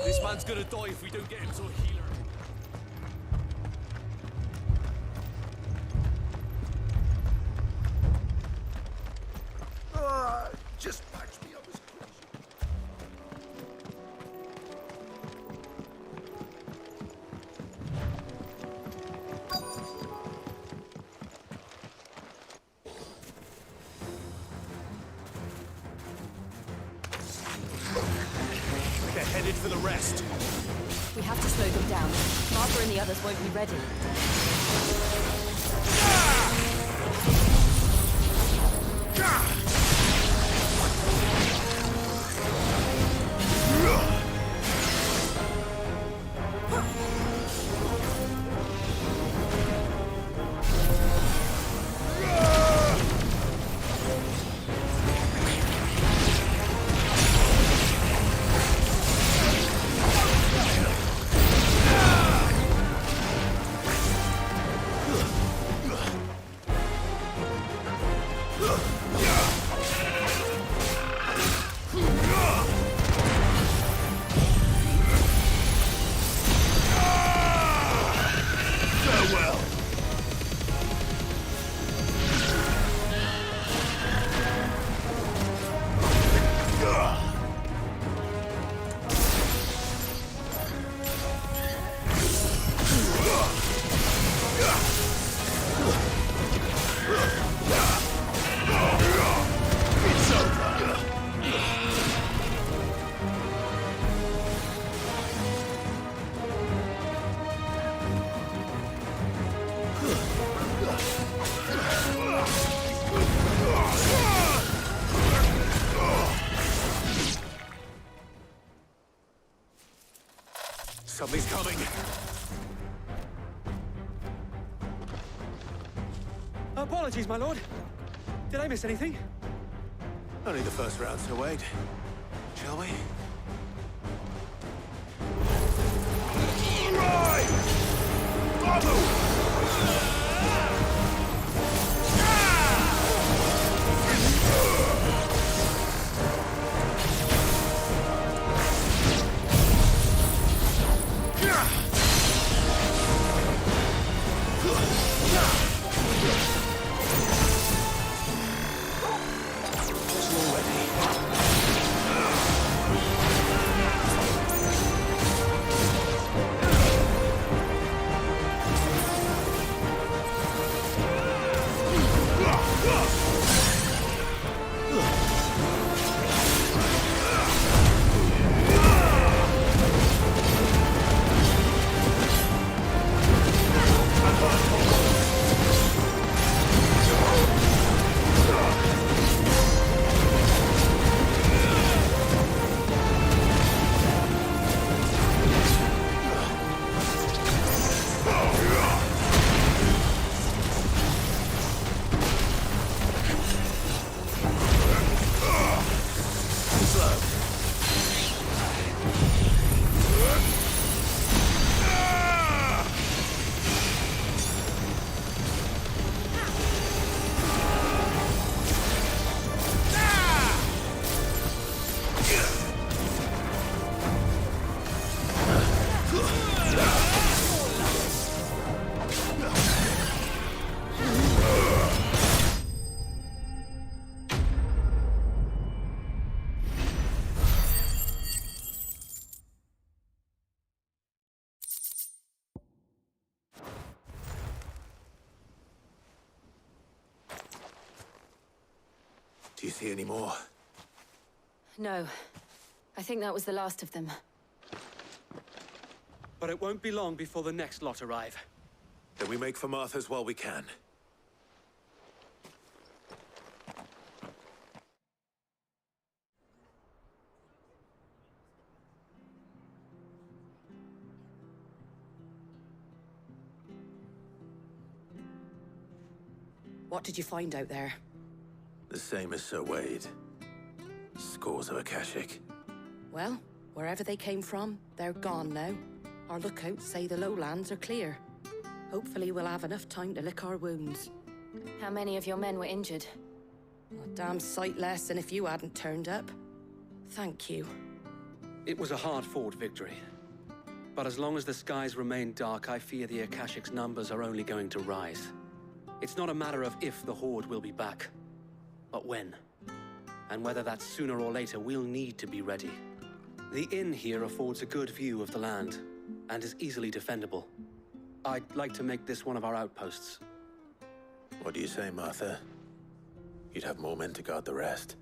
This man's gonna die if we don't get him to a healer. Just patch me up as quick as They're headed for the rest. We have to slow them down. Martha and the others won't be ready. Something's coming. Apologies, my lord. Did I miss anything? Only the first round, so wait. Shall we? right! Do you see any more? No. I think that was the last of them. But it won't be long before the next lot arrive. Then we make for Martha's while we can. What did you find out there? The same as Sir Wade. Scores of Akashic. Well, wherever they came from, they're gone now. Our lookouts say the lowlands are clear. Hopefully we'll have enough time to lick our wounds. How many of your men were injured? A damn sight less than if you hadn't turned up. Thank you. It was a hard-fought victory. But as long as the skies remain dark, I fear the Akashic's numbers are only going to rise. It's not a matter of if the Horde will be back, but when. And whether that's sooner or later, we'll need to be ready. The inn here affords a good view of the land, and is easily defendable. I'd like to make this one of our outposts. What do you say, Martha? You'd have more men to guard the rest.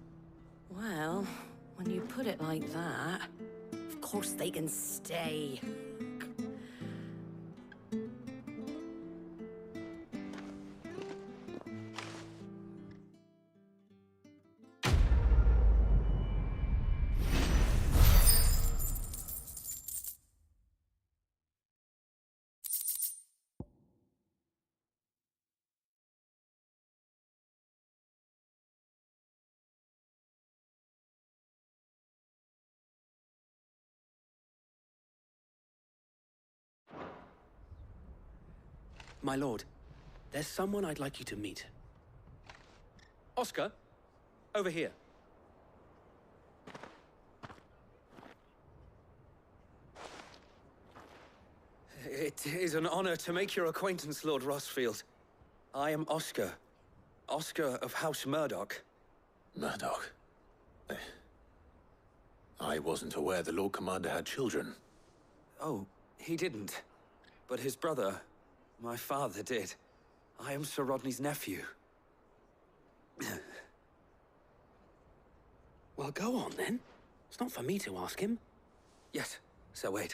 Well, when you put it like that, of course they can stay. My lord, there's someone I'd like you to meet. Oscar, over here. It is an honor to make your acquaintance, Lord Rossfield. I am Oscar. Oscar of House Murdoch. Murdoch? I wasn't aware the Lord Commander had children. Oh, he didn't. But his brother, my father, did. I am Sir Rodney's nephew. Well, go on then. It's not for me to ask him. Yes, Sir Wade.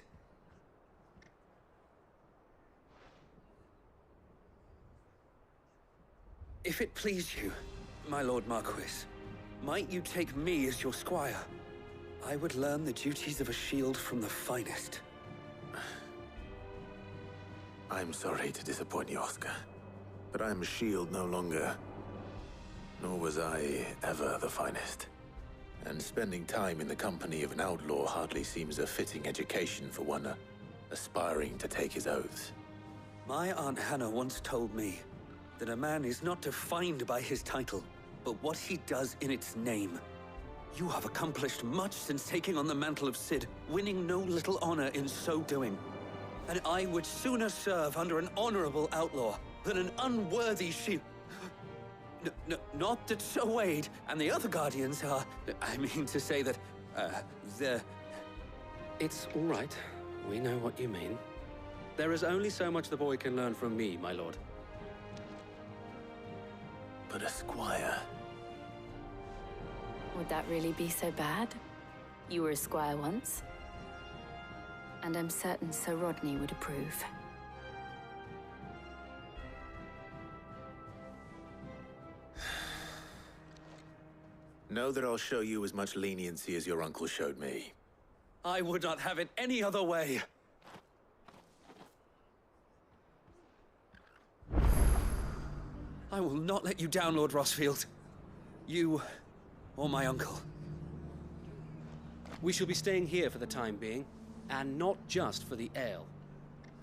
If it please you, my Lord Marquis, might you take me as your squire? I would learn the duties of a shield from the finest. I'm sorry to disappoint you, Oscar, but I'm a shield no longer. Nor was I ever the finest. And spending time in the company of an outlaw hardly seems a fitting education for one aspiring to take his oaths. My Aunt Hannah once told me that a man is not defined by his title, but what he does in its name. You have accomplished much since taking on the mantle of Cid, winning no little honor in so doing. And I would sooner serve under an honorable outlaw than an unworthy shield. Not that Sir Wade and the other Guardians are... I mean to say that, they're... It's all right. We know what you mean. There is only so much the boy can learn from me, my lord. But a squire? Would that really be so bad? You were a squire once. And I'm certain Sir Rodney would approve. Know that I'll show you as much leniency as your uncle showed me. I would not have it any other way. I will not let you down, Lord Rossfield. You, or my uncle. We shall be staying here for the time being, and not just for the ale.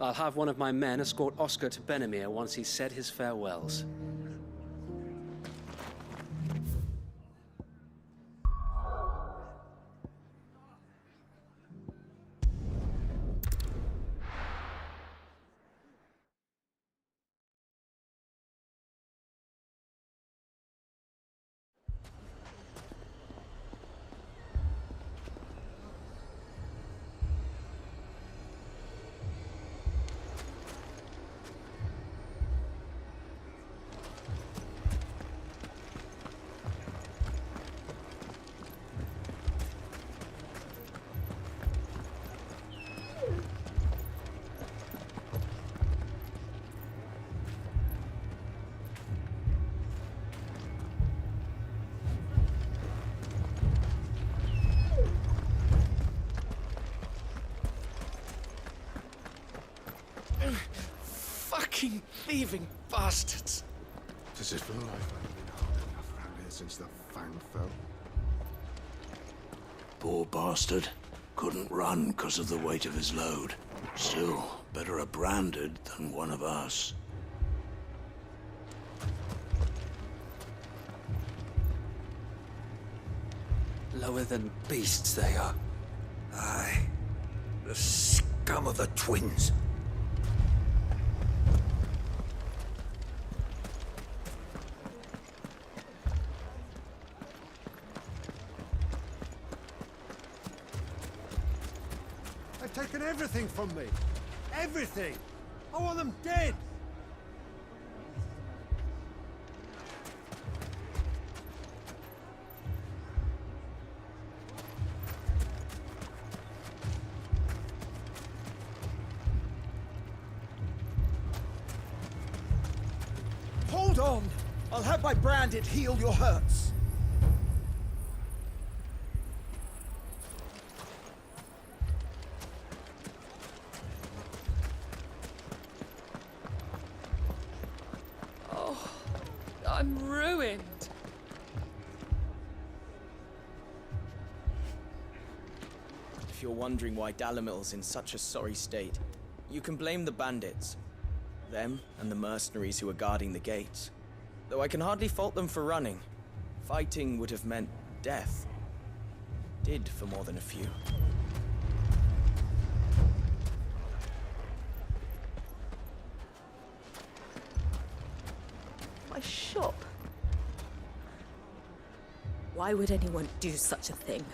I'll have one of my men escort Oscar to Benamir once he's said his farewells. Fucking thieving bastards! Does it feel like I've been hard enough around here since the fang fell? Poor bastard. Couldn't run because of the weight of his load. Still, better a branded than one of us. Lower than beasts they are. Aye. The scum of the twins. They've taken everything from me. Everything. I want them dead. Hold on! I'll have my branded heal your hurts. Oh, I'm ruined. If you're wondering why Dalamil's in such a sorry state, you can blame the bandits. Them and the mercenaries who are guarding the gates. Though I can hardly fault them for running. Fighting would have meant death. Did for more than a few. My shop? Why would anyone do such a thing?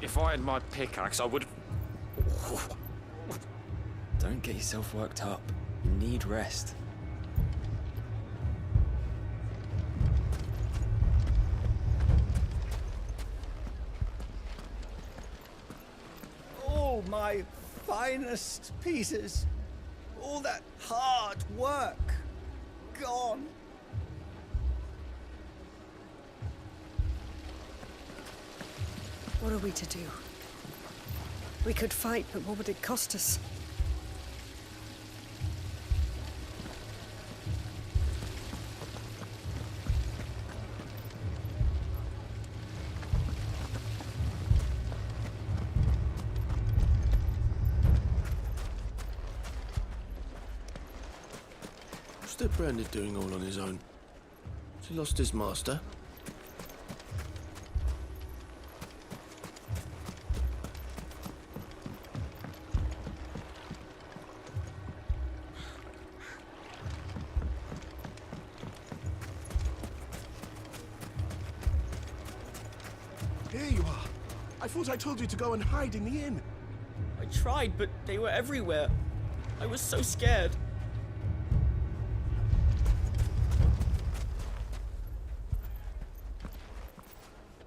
If I had my pickaxe, I would... Don't get yourself worked up. You need rest. All my finest pieces. All that hard work. Gone. What are we to do? We could fight, but what would it cost us? What's the Branded doing all on his own? Has he lost his master? Here you are. I thought I told you to go and hide in the inn. I tried, but they were everywhere. I was so scared.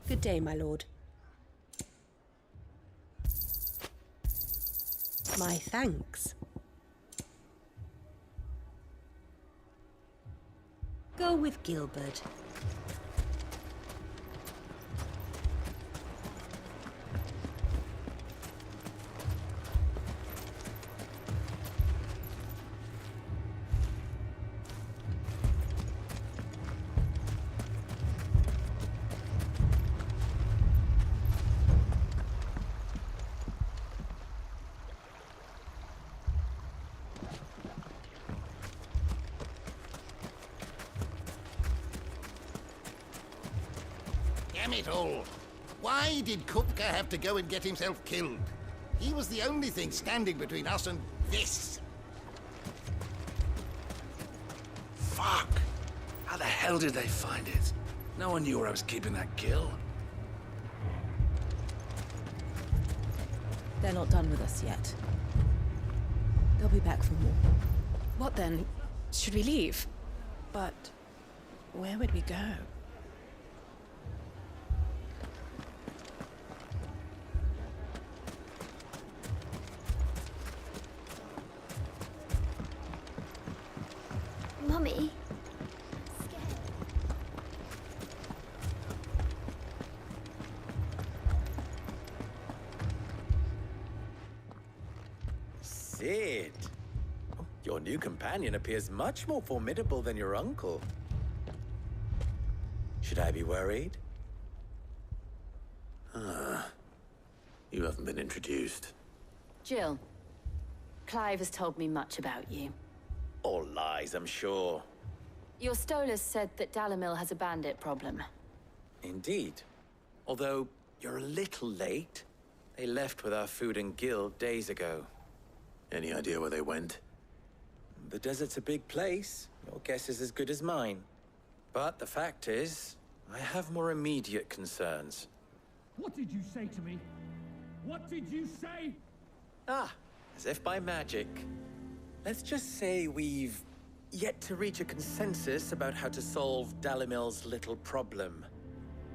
Good day, my lord. My thanks. Go with Gilbert. Damn it all! Why did Kupka have to go and get himself killed? He was the only thing standing between us and this. Fuck! How the hell did they find it? No one knew where I was keeping that kill. They're not done with us yet. They'll be back for more. What then? Should we leave? But where would we go? Mummy? Sid! Your new companion appears much more formidable than your uncle. Should I be worried? You haven't been introduced. Jill. Clive has told me much about you. All lies, I'm sure. Your Stolas said that Dalamil has a bandit problem. Indeed. Although, you're a little late. They left with our food and guild days ago. Any idea where they went? The desert's a big place. Your guess is as good as mine. But the fact is, I have more immediate concerns. What did you say to me? What did you say? Ah, as if by magic. Let's just say we've yet to reach a consensus about how to solve Dalamil's little problem.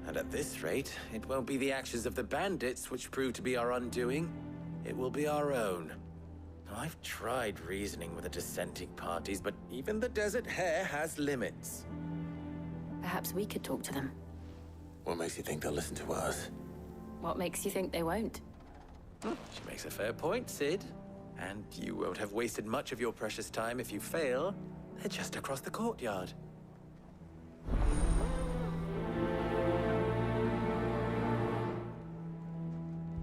And at this rate, it won't be the actions of the bandits which prove to be our undoing. It will be our own. Now, I've tried reasoning with the dissenting parties, but even the Desert Hare has limits. Perhaps we could talk to them. What makes you think they'll listen to us? What makes you think they won't? She makes a fair point, Sid. And you won't have wasted much of your precious time if you fail. They're just across the courtyard.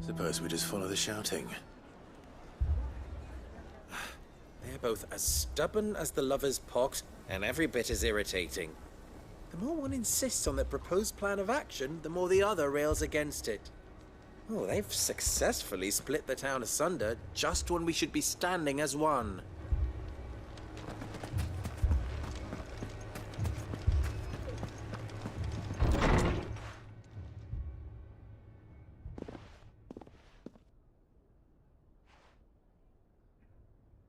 Suppose we just follow the shouting. They're both as stubborn as the lover's pox, and every bit as irritating. The more one insists on their proposed plan of action, the more the other rails against it. Oh, they've successfully split the town asunder just when we should be standing as one.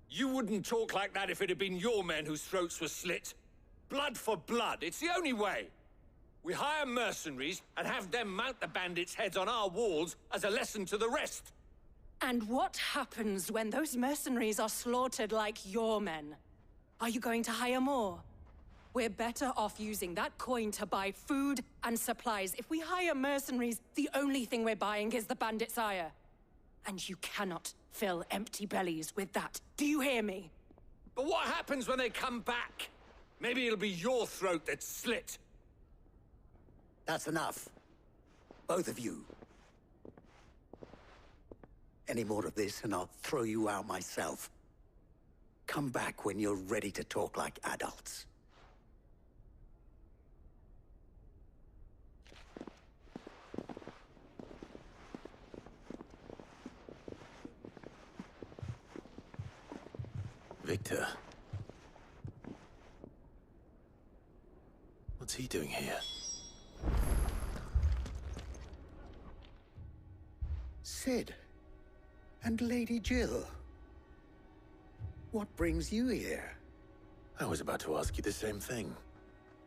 You wouldn't talk like that if it had been your men whose throats were slit. Blood for blood, it's the only way. We hire mercenaries and have them mount the bandits' heads on our walls as a lesson to the rest. And what happens when those mercenaries are slaughtered like your men? Are you going to hire more? We're better off using that coin to buy food and supplies. If we hire mercenaries, the only thing we're buying is the bandits' ire. And you cannot fill empty bellies with that. Do you hear me? But what happens when they come back? Maybe it'll be your throat that's slit. That's enough. Both of you. Any more of this and I'll throw you out myself. Come back when you're ready to talk like adults. Victor. What's he doing here? Sid. And Lady Jill. What brings you here? I was about to ask you the same thing.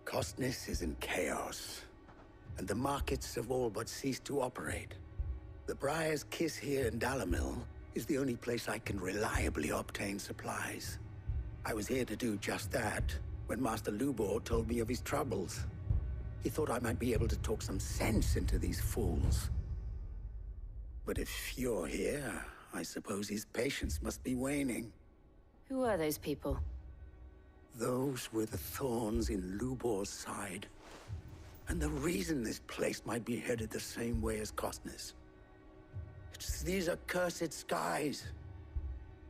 Costness is in chaos, and the markets have all but ceased to operate. The Briar's Kiss here in Dalamil is the only place I can reliably obtain supplies. I was here to do just that when Master Lubor told me of his troubles. He thought I might be able to talk some sense into these fools. But if you're here, I suppose his patience must be waning. Who are those people? Those were the thorns in Lubor's side. And the reason this place might be headed the same way as Costness. It's these accursed skies.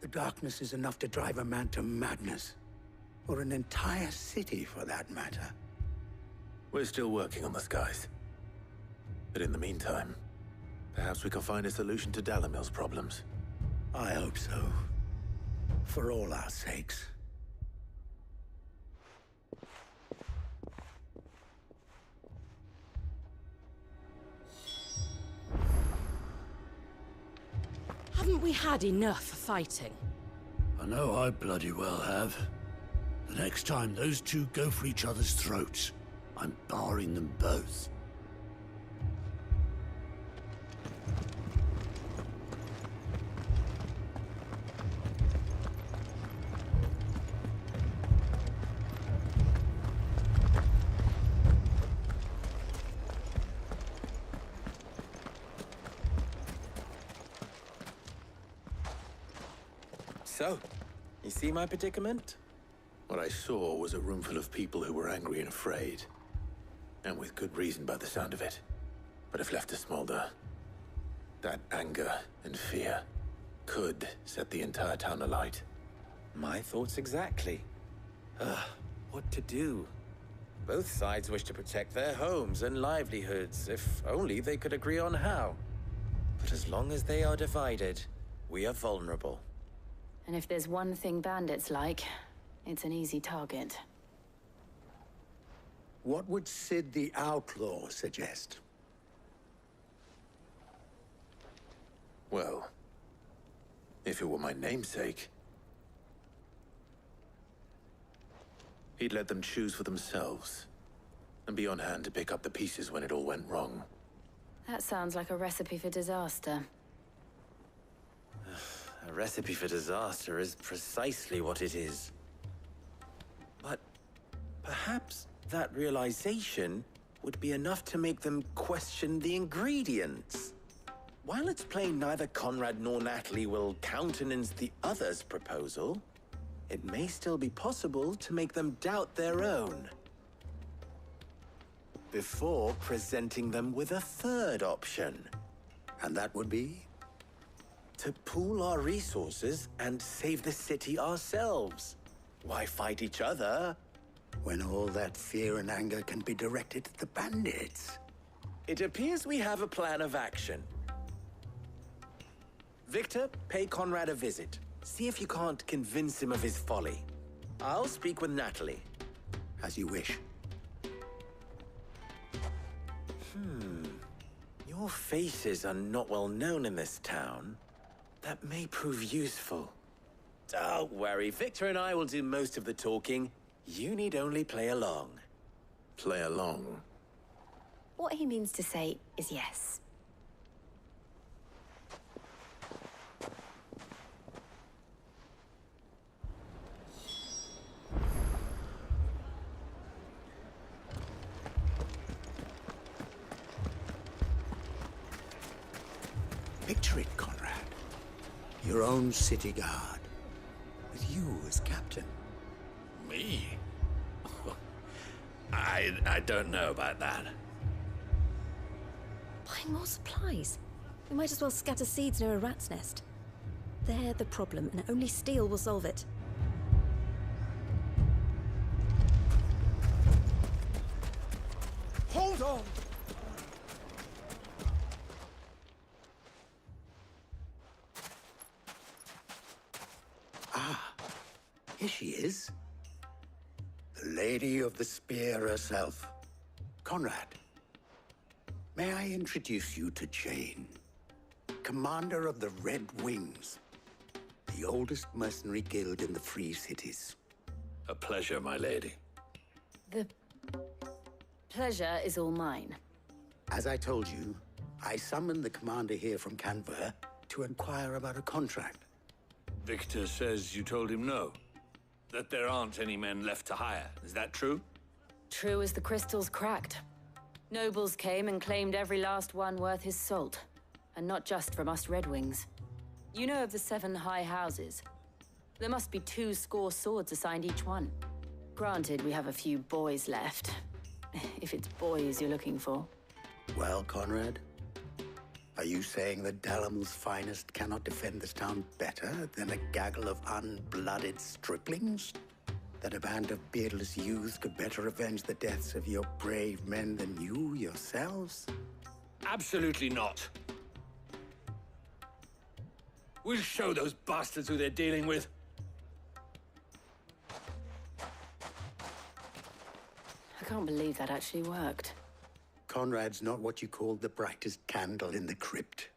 The darkness is enough to drive a man to madness. Or an entire city, for that matter. We're still working on the skies. But in the meantime, perhaps we can find a solution to Dalamil's problems. I hope so. For all our sakes. Haven't we had enough fighting? I know I bloody well have. The next time those two go for each other's throats, I'm barring them both. So, you see my predicament? What I saw was a room full of people who were angry and afraid. And with good reason by the sound of it. But if left to smolder, that anger and fear could set the entire town alight. My thoughts exactly. What to do? Both sides wish to protect their homes and livelihoods, if only they could agree on how. But as long as they are divided, we are vulnerable. And if there's one thing bandits like, it's an easy target. What would Sid the Outlaw suggest? Well, if it were my namesake, he'd let them choose for themselves, and be on hand to pick up the pieces when it all went wrong. That sounds like a recipe for disaster. A recipe for disaster is precisely what it is. But perhaps that realization would be enough to make them question the ingredients. While it's plain neither Conrad nor Natalie will countenance the other's proposal, it may still be possible to make them doubt their own before presenting them with a third option. And that would be? To pool our resources and save the city ourselves. Why fight each other when all that fear and anger can be directed at the bandits? It appears we have a plan of action. Victor, pay Conrad a visit. See if you can't convince him of his folly. I'll speak with Natalie. As you wish. Your faces are not well known in this town. That may prove useful. Don't worry, Victor and I will do most of the talking. You need only play along. Play along? What he means to say is yes. Picture it, Conrad. Your own city guard, with you as captain. Me? I don't know about that. Buying more supplies? We might as well scatter seeds near a rat's nest. They're the problem, and only steel will solve it. Hold on! Here she is. The Lady of the Spear herself. Conrad, may I introduce you to Jane, commander of the Red Wings, the oldest mercenary guild in the Free Cities. A pleasure, my lady. The pleasure is all mine. As I told you, I summoned the commander here from Canver to inquire about a contract. Victor says you told him no. That there aren't any men left to hire. Is that true? True as the crystals cracked. Nobles came and claimed every last one worth his salt. And not just from us Red Wings. You know of the 7 high houses. There must be 2 swords assigned each one. Granted, we have a few boys left. If it's boys you're looking for. Well, Conrad, are you saying that Dalamil's finest cannot defend this town better than a gaggle of unblooded striplings? That a band of beardless youths could better avenge the deaths of your brave men than you yourselves? Absolutely not. We'll show those bastards who they're dealing with. I can't believe that actually worked. Conrad's not what you called the brightest candle in the crypt.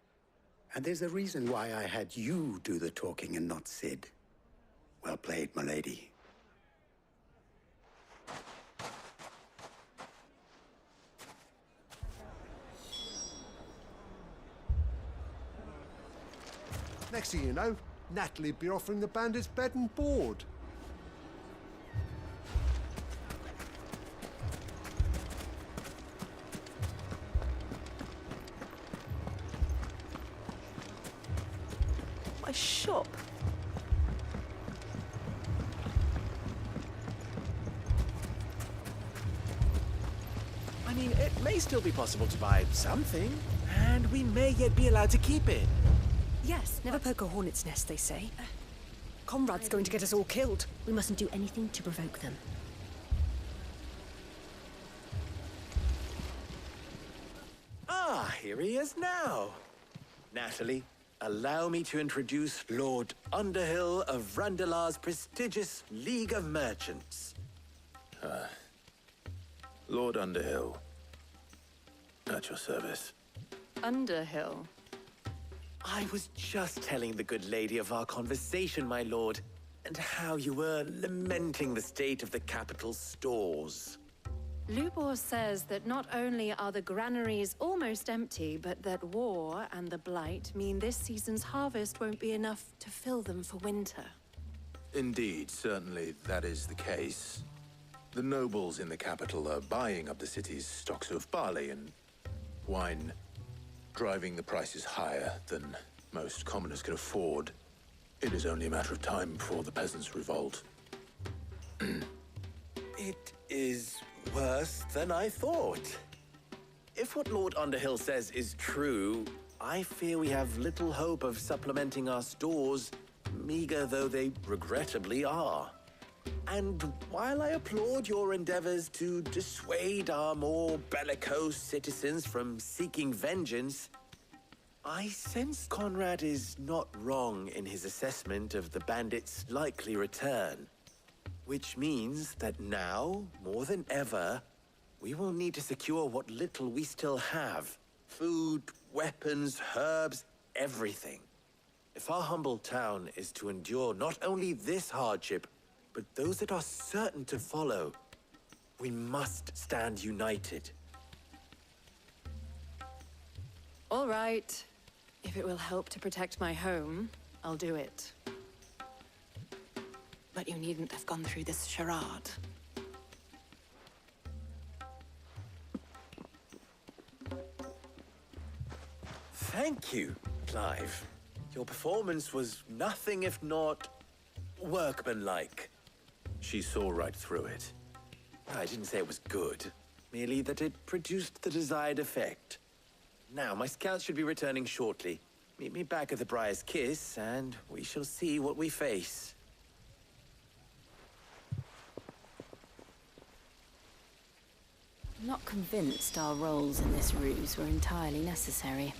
And there's a reason why I had you do the talking and not Sid. Well played, my lady. Next thing you know, Natalie'd be offering the bandits bed and board. My shop? I mean, it may still be possible to buy something, and we may yet be allowed to keep it. Yes. Never poke a hornet's nest, they say. Conrad's going to get us all killed. We mustn't do anything to provoke them. Ah, here he is now. Natalie, allow me to introduce Lord Underhill of Randalar's prestigious League of Merchants. Lord Underhill. At your service. Underhill? I was just telling the good lady of our conversation, my lord, and how you were lamenting the state of the capital's stores. Lubor says that not only are the granaries almost empty, but that war and the Blight mean this season's harvest won't be enough to fill them for winter. Indeed, certainly that is the case. The nobles in the capital are buying up the city's stocks of barley and wine, driving the prices higher than most commoners can afford. It is only a matter of time before the peasants revolt. It is worse than I thought. If what Lord Underhill says is true, I fear we have little hope of supplementing our stores, meager though they regrettably are. And while I applaud your endeavors to dissuade our more bellicose citizens from seeking vengeance, I sense Conrad is not wrong in his assessment of the bandits' likely return. Which means that now, more than ever, we will need to secure what little we still have. Food, weapons, herbs, everything. If our humble town is to endure not only this hardship, but those that are certain to follow, we must stand united. All right. If it will help to protect my home, I'll do it. But you needn't have gone through this charade. Thank you, Clive. Your performance was nothing if not workmanlike. She saw right through it. I didn't say it was good, merely that it produced the desired effect. Now, my scouts should be returning shortly. Meet me back at the Briar's Kiss, and we shall see what we face. I'm not convinced our roles in this ruse were entirely necessary.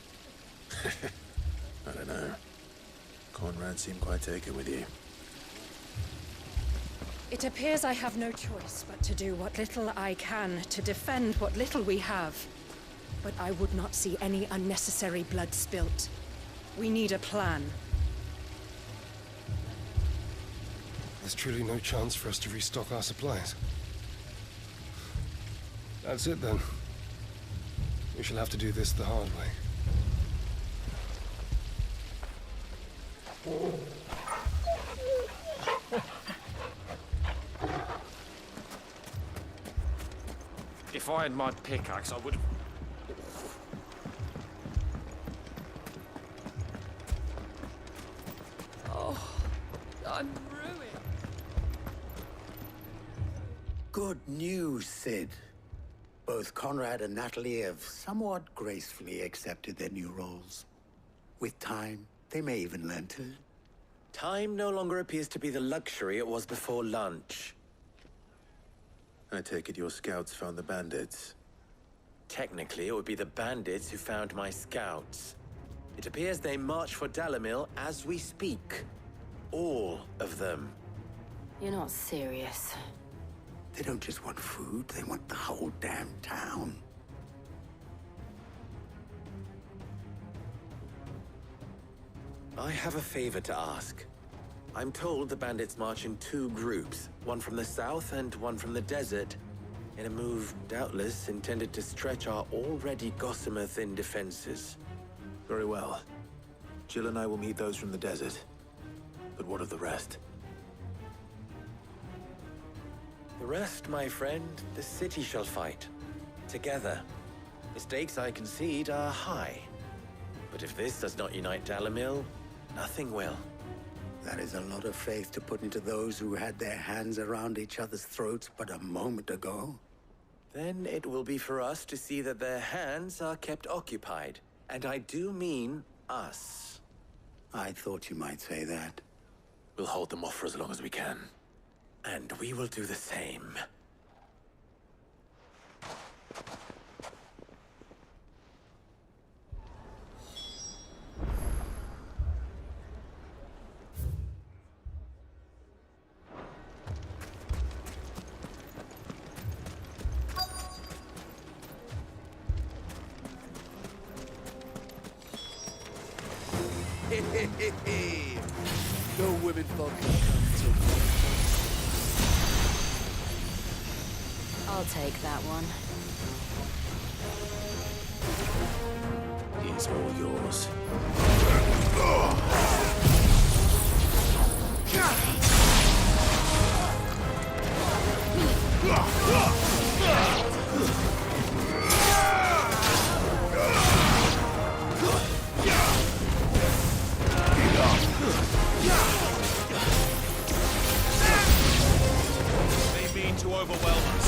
I don't know. Conrad seemed quite taken with you. It appears I have no choice but to do what little I can to defend what little we have. But I would not see any unnecessary blood spilt. We need a plan. There's truly no chance for us to restock our supplies. That's it then. We shall have to do this the hard way. If I had my pickaxe, I would have... Oh, I'm ruined. Good news, Sid. Both Conrad and Natalie have somewhat gracefully accepted their new roles. With time, they may even learn to... Time no longer appears to be the luxury it was before lunch. I take it your scouts found the bandits. Technically, it would be the bandits who found my scouts. It appears they march for Dalimil as we speak. All of them. You're not serious. They don't just want food, they want the whole damn town. I have a favor to ask. I'm told the bandits march in two groups, one from the south and one from the desert, in a move doubtless intended to stretch our already gossamer-thin defenses. Very well. Jill and I will meet those from the desert. But what of the rest? The rest, my friend, the city shall fight. Together. The stakes, I concede, are high. But if this does not unite Dalimil, nothing will. That is a lot of faith to put into those who had their hands around each other's throats but a moment ago. Then it will be for us to see that their hands are kept occupied. And I do mean us. I thought you might say that. We'll hold them off for as long as we can. And we will do the same. No women folk can come to me. I'll take that one. He's all yours. They mean to overwhelm us.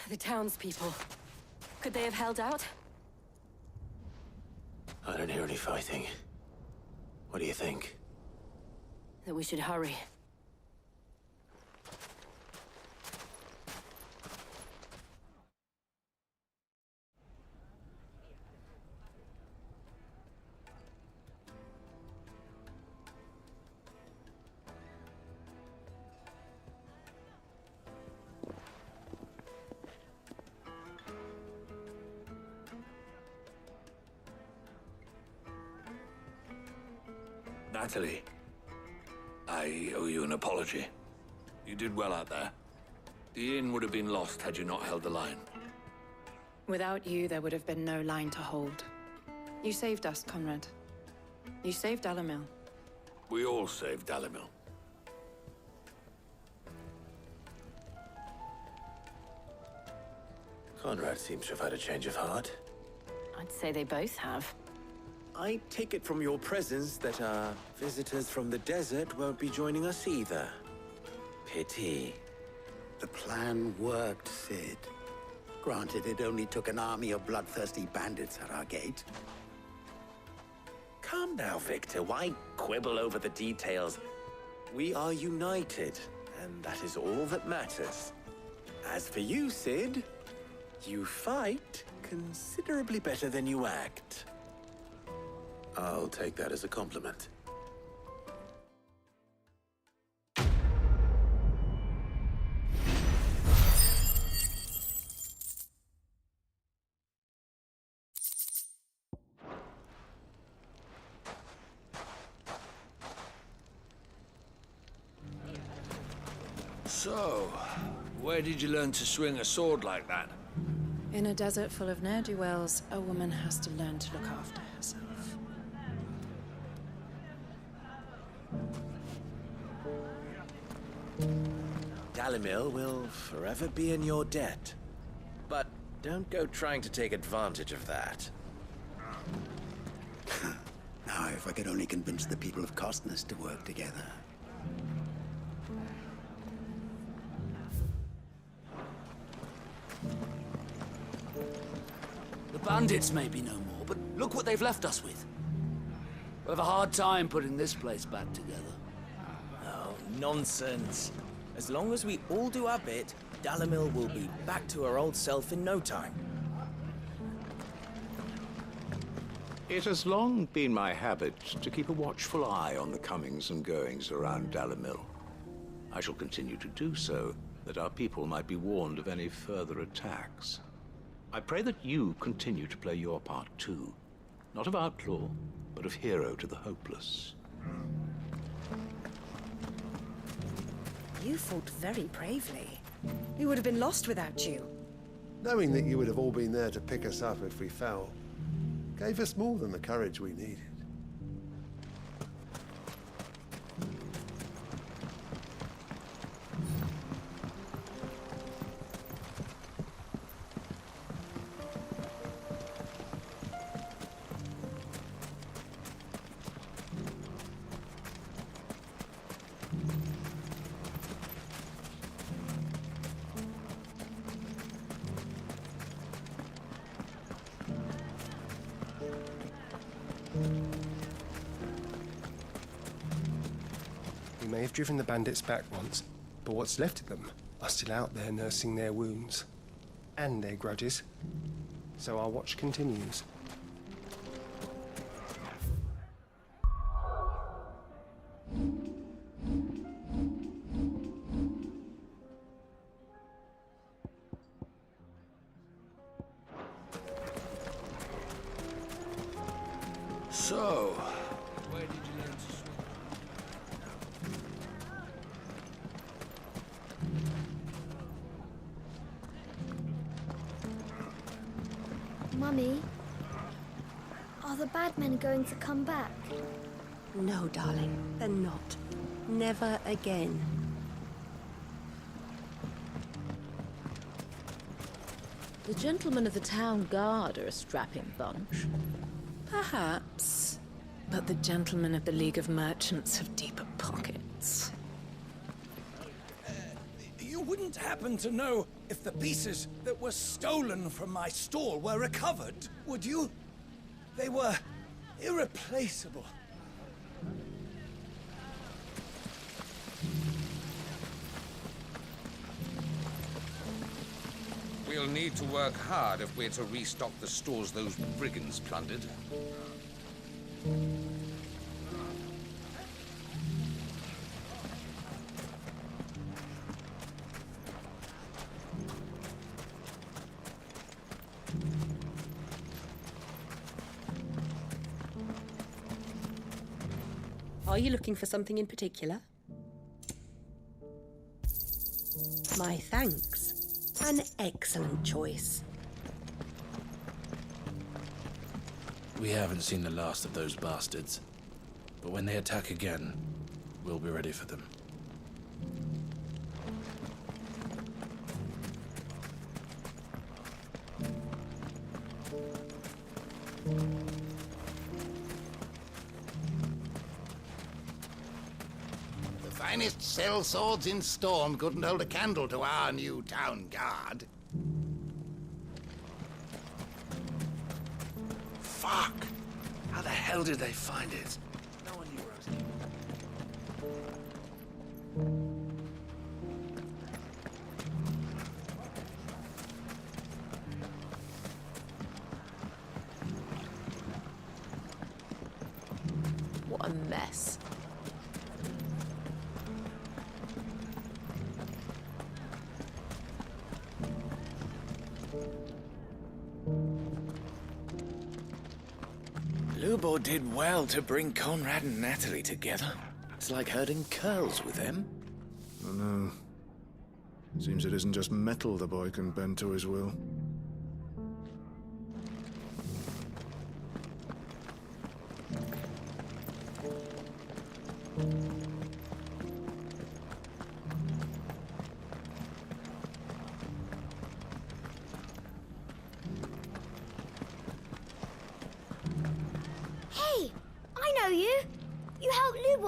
The townspeople. Could they have held out? I don't hear any fighting. What do you think? That we should hurry. Natalie, I owe you an apology. You did well out there. The inn would have been lost had you not held the line. Without you, there would have been no line to hold. You saved us, Conrad. You saved Dalimil. We all saved Dalimil. Conrad seems to have had a change of heart. I'd say they both have. I take it from your presence that our visitors from the desert won't be joining us either. Pity. The plan worked, Sid. Granted, it only took an army of bloodthirsty bandits at our gate. Calm now, Victor. Why quibble over the details? We are united, and that is all that matters. As for you, Sid, you fight considerably better than you act. I'll take that as a compliment. So, where did you learn to swing a sword like that? In a desert full of ne'er-do-wells, a woman has to learn to look after herself. Dalimil will forever be in your debt. But don't go trying to take advantage of that. Now, if I could only convince the people of Costness to work together. The bandits may be no more, but look what they've left us with. We'll have a hard time putting this place back together. Oh, nonsense. As long as we all do our bit, Dalimil will be back to her old self in no time. It has long been my habit to keep a watchful eye on the comings and goings around Dalimil. I shall continue to do so, that our people might be warned of any further attacks. I pray that you continue to play your part too, not of outlaw, but of hero to the hopeless. You fought very bravely. We would have been lost without you. Knowing that you would have all been there to pick us up if we fell, gave us more than the courage we needed. We may have driven the bandits back once, but what's left of them are still out there nursing their wounds. And their grudges. So our watch continues. So, where did you learn to swim? Mummy, are the bad men going to come back? No, darling, they're not. Never again. The gentlemen of the town guard are a strapping bunch. Perhaps. But the gentlemen of the League of Merchants have deeper pockets. You wouldn't happen to know if the pieces that were stolen from my stall were recovered, would you? They were irreplaceable. We'll need to work hard if we're to restock the stores those brigands plundered. Are you looking for something in particular? My thanks. An excellent choice. We haven't seen the last of those bastards, but when they attack again, we'll be ready for them. The finest cell swords in Storm couldn't hold a candle to our new town guard. Fuck! How the hell did they find it? No one knew where I was keeping it. What a mess. Lubo did well to bring Conrad and Natalie together. It's like herding curls with them. I know. Seems it isn't just metal the boy can bend to his will.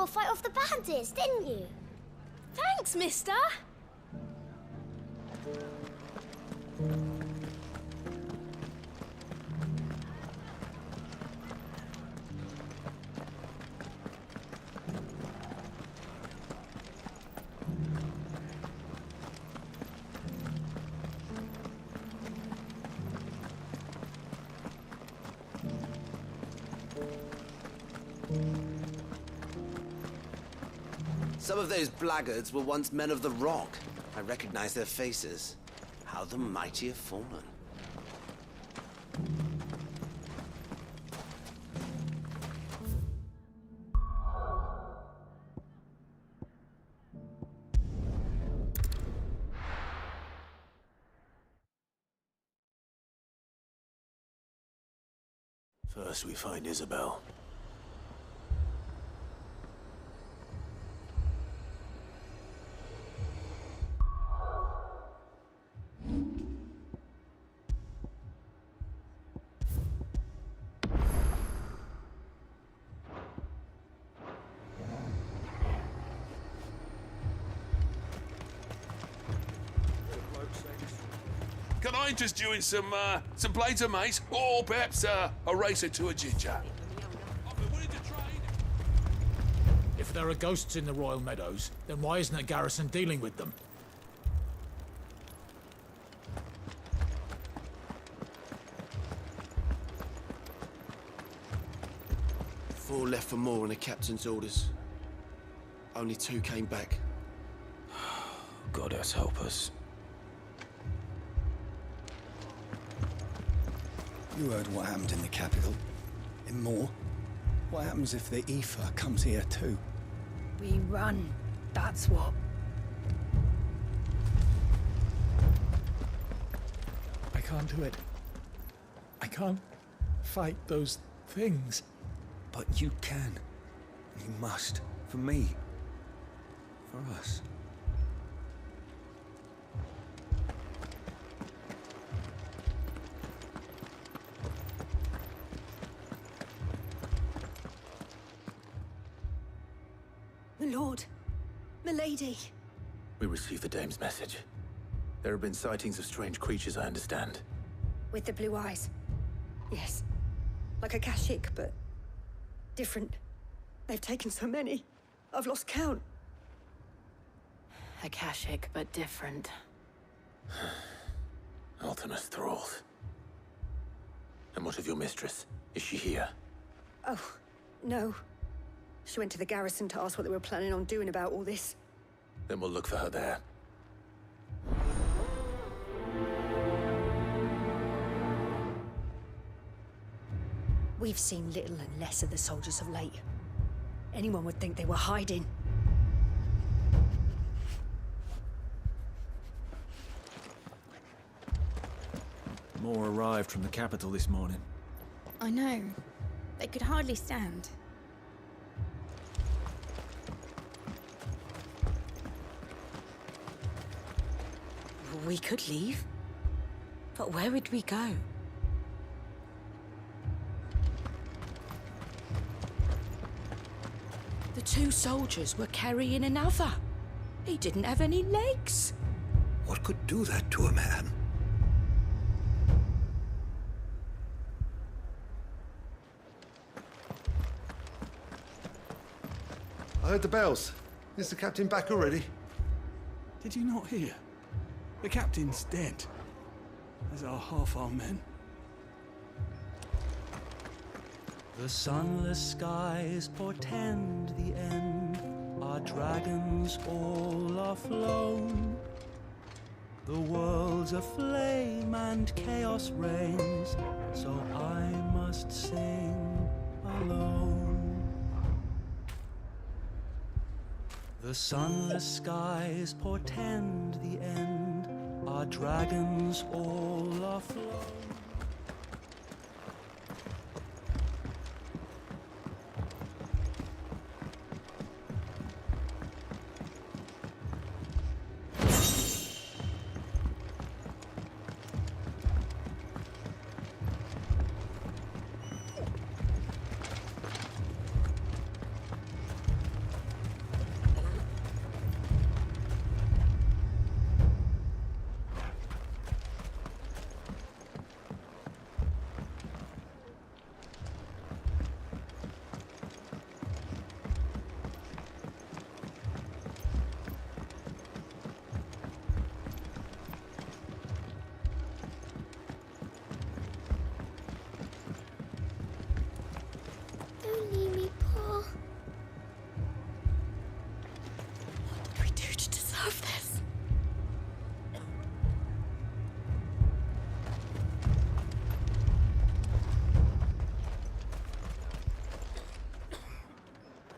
Fight off the bandits, didn't you? Thanks, mister. Some of those blackguards were once men of the Rock. I recognize their faces. How the mighty have fallen. First we find Isabel. Can I interest you in some plates of mace, or perhaps a racer to a ginger? If there are ghosts in the Royal Meadows, then why isn't a garrison dealing with them? Four left for more on the captain's orders. Only 2 came back. God help us. You heard what happened in the capital. In Moore. What happens if the Aether comes here too? We run. That's what. I can't do it. I can't fight those things. But you can. You must. For me. For us. My lord. Milady. We received the dame's message. There have been sightings of strange creatures, I understand. With the blue eyes. Yes. Like a Kashik, but different. They've taken so many. I've lost count. Akashic, but different. Ultimus thralls. And what of your mistress? Is she here? Oh, no. She went to the garrison to ask what they were planning on doing about all this. Then we'll look for her there. We've seen little and less of the soldiers of late. Anyone would think they were hiding. More arrived from the capital this morning. I know. They could hardly stand. We could leave. But where would we go? The 2 soldiers were carrying another. He didn't have any legs. What could do that to a man? heard the bells. Is the captain back already? Did you not hear? The captain's dead. As are half our men. The sunless skies portend the end. Our dragons all are flown. The world's aflame and chaos reigns, so I must sing alone. The sunless skies portend the end. Our dragons all are flown.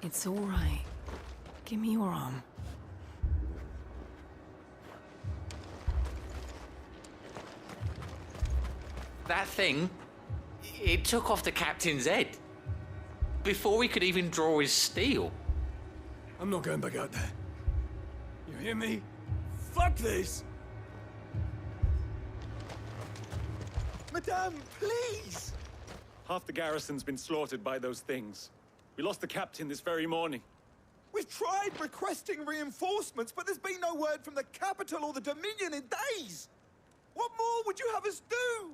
It's all right. Give me your arm. That thing, it took off the captain's head. Before we could even draw his steel. I'm not going back out there. You hear me? Fuck this! Madame, please! Half the garrison's been slaughtered by those things. We lost the captain this very morning. We've tried requesting reinforcements, but there's been no word from the capital or the Dominion in days. What more would you have us do?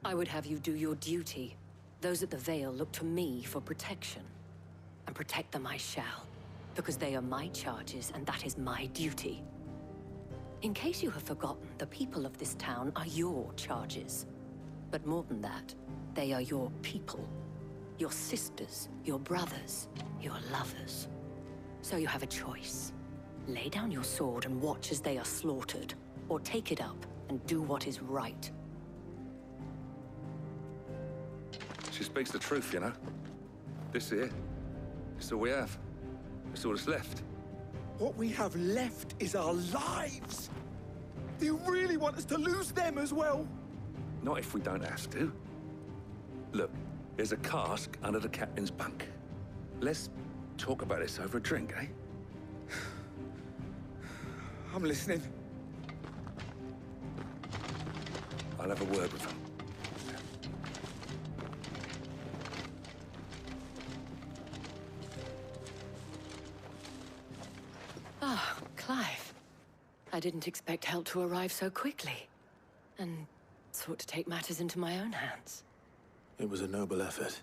I would have you do your duty. Those at the Vale look to me for protection. And protect them I shall, because they are my charges and that is my duty. In case you have forgotten, the people of this town are your charges. But more than that, they are your people. Your sisters, your brothers, your lovers. So you have a choice. Lay down your sword and watch as they are slaughtered, or take it up and do what is right. She speaks the truth, you know. This here, it's all we have. It's all that's left. What we have left is our lives. Do you really want us to lose them as well? Not if we don't have to. Look, there's a cask under the captain's bunk. Let's talk about this over a drink, eh? I'm listening. I'll have a word with him. Ah, Clive. I didn't expect help to arrive so quickly. And sought to take matters into my own hands. It was a noble effort,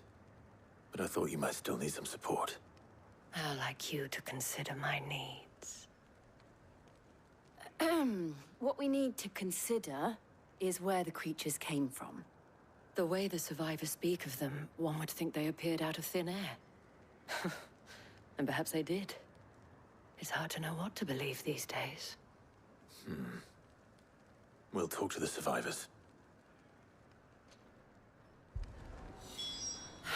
but I thought you might still need some support. I'd like you to consider my needs. What we need to consider is where the creatures came from. The way the survivors speak of them, one would think they appeared out of thin air. And perhaps they did. It's hard to know what to believe these days. We'll talk to the survivors.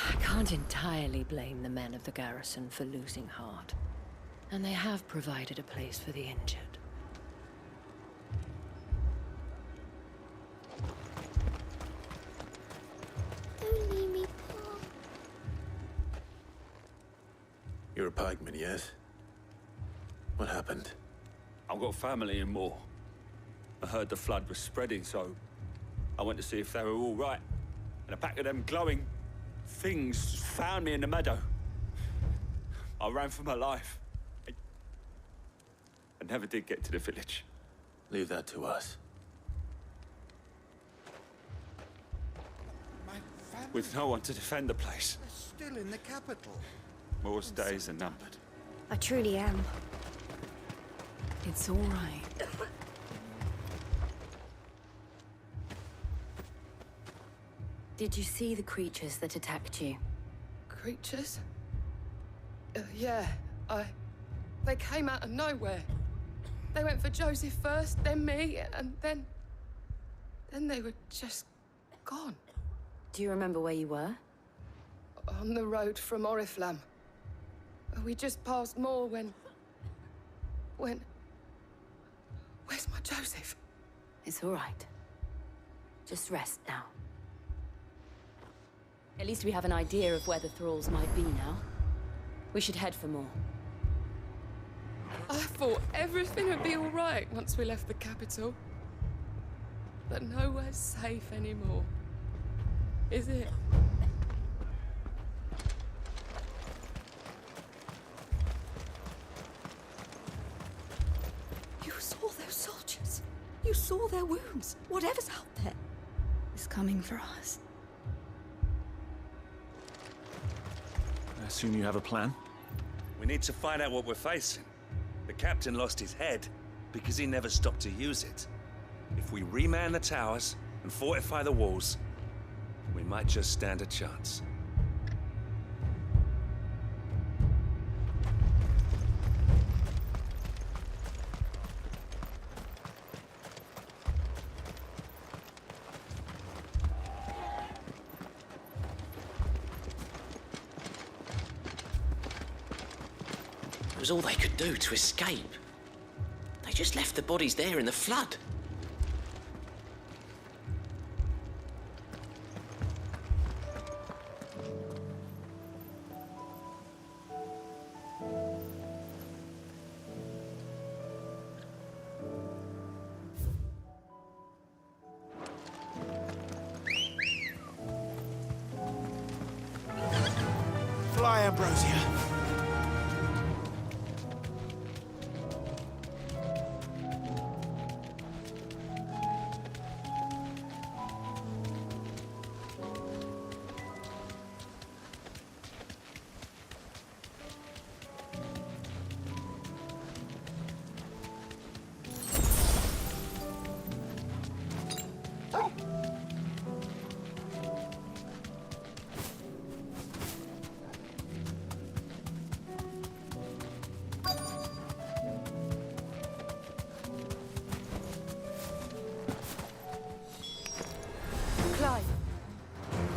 I can't entirely blame the men of the garrison for losing heart. And they have provided a place for the injured. Don't leave me, Paul. You're a pikeman, yes? What happened? I've got family in Moor. I heard the flood was spreading, so I went to see if they were all right. And a pack of them glowing things found me in the meadow. I ran for my life. I never did get to the village. Leave that to us. With no one to defend the place. They're still in the capital. Moor's days are numbered. I truly am. It's all right. Did you see the creatures that attacked you? Creatures? Yeah, They came out of nowhere. They went for Joseph first, then me, and then they were just gone. Do you remember where you were? On the road from Oriflamme. We just passed Moor when... Where's my Joseph? It's all right. Just rest now. At least we have an idea of where the thralls might be now. We should head for more. I thought everything would be all right once we left the capital. But nowhere's safe anymore. Is it? You saw those soldiers. You saw their wounds. Whatever's out there is coming for us. I assume you have a plan? We need to find out what we're facing. The captain lost his head because he never stopped to use it. If we reman the towers and fortify the walls, we might just stand a chance. It was all they could do to escape. They just left the bodies there in the flood. Fly, Ambrosia.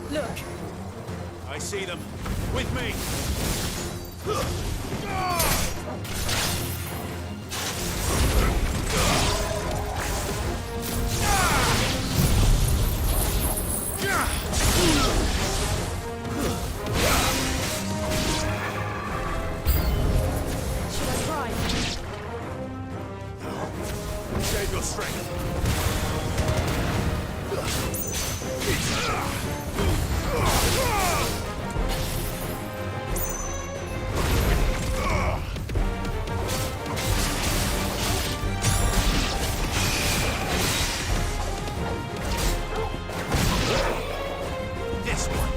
Look! I see them. With me! Should I try? Save your strength. This one.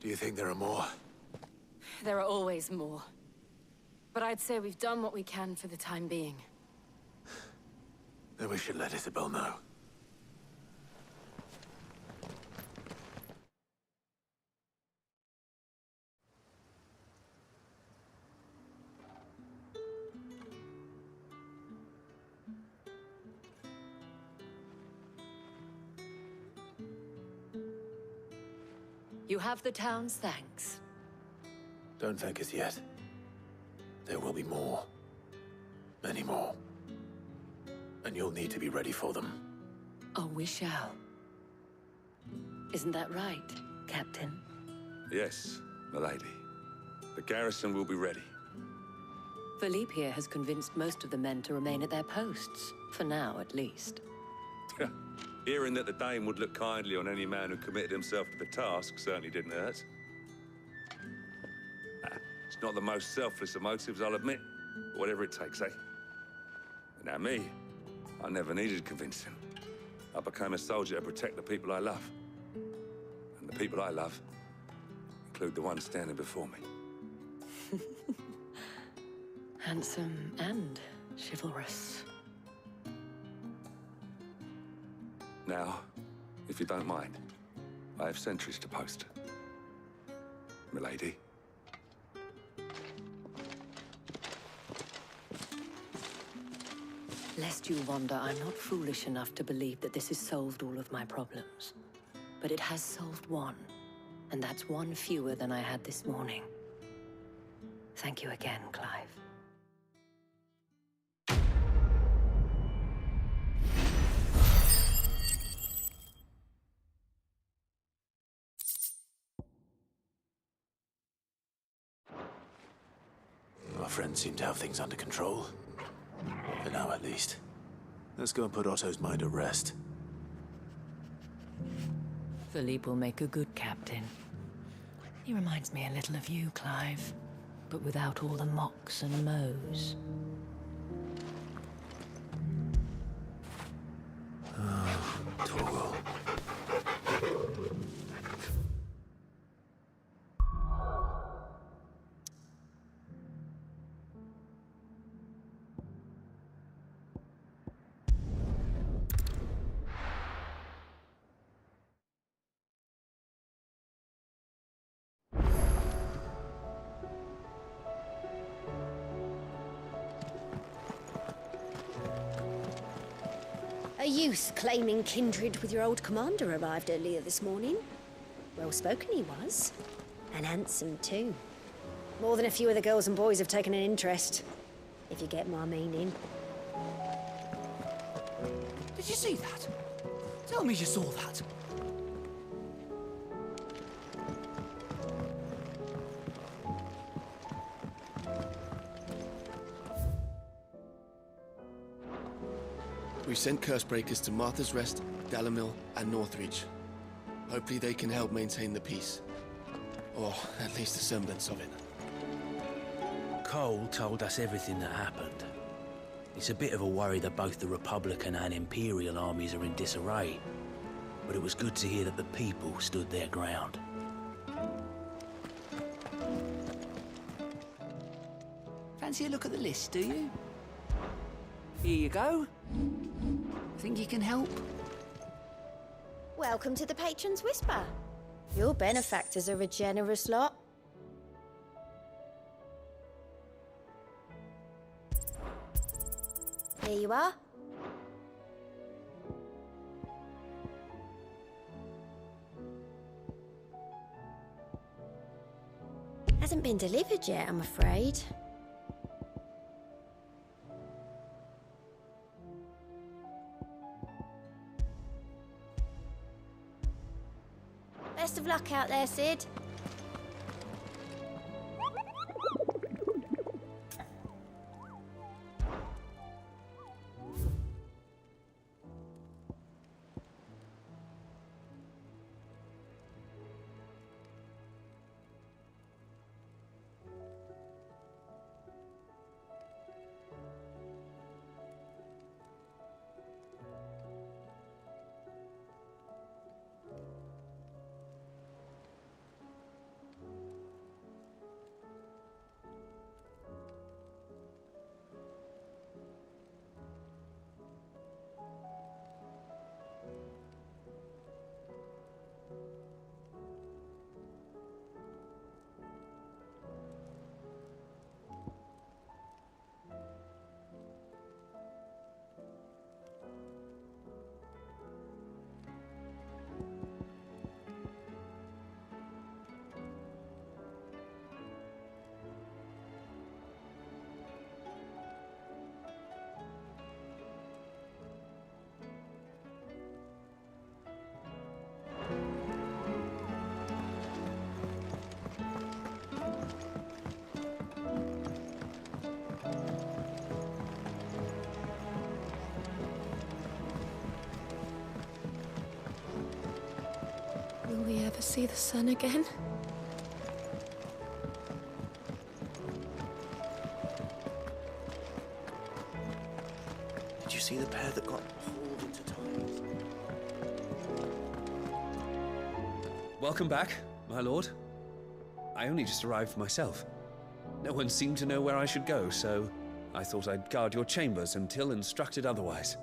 Do you think there are more? There are always more. But I'd say we've done what we can for the time being. Then we should let Isabel know. You have the town's thanks. Don't thank us yet. There will be more. Many more. And you'll need to be ready for them. Oh, we shall. Isn't that right, Captain? Yes, milady. The garrison will be ready. Philippe here has convinced most of the men to remain at their posts. For now, at least. Hearing that the Dane would look kindly on any man who committed himself to the task certainly didn't hurt. It's not the most selfless of motives, I'll admit. But whatever it takes, eh? And now me, I never needed convincing. I became a soldier to protect the people I love. And the people I love include the ones standing before me. Handsome and chivalrous. Now, if you don't mind, I have sentries to post. Milady. Lest you wonder, I'm not foolish enough to believe that this has solved all of my problems. But it has solved one, and that's one fewer than I had this morning. Thank you again, Clive. Our friends seem to have things under control. For now, at least. Let's go and put Otto's mind at rest. Philippe will make a good captain. He reminds me a little of you, Clive, but without all the mocks and mows. Oh, Torgal. A youth claiming kindred with your old commander arrived earlier this morning. Well-spoken he was. And handsome, too. More than a few of the girls and boys have taken an interest, if you get my meaning. Did you see that? Tell me you saw that. We've sent Cursebreakers to Martha's Rest, Dalamil, and Northreach. Hopefully they can help maintain the peace. Or at least a semblance of it. Cole told us everything that happened. It's a bit of a worry that both the Republican and Imperial armies are in disarray. But it was good to hear that the people stood their ground. Fancy a look at the list, do you? Here you go. Think you can help? Welcome to the Patron's Whisper. Your benefactors are a generous lot. Here you are. Hasn't been delivered yet, I'm afraid. Best of luck out there, Sid. ever see the sun again? Did you see the pair that got hauled into ties? Welcome back, my lord. I only just arrived myself. No one seemed to know where I should go, so I thought I'd guard your chambers until instructed otherwise.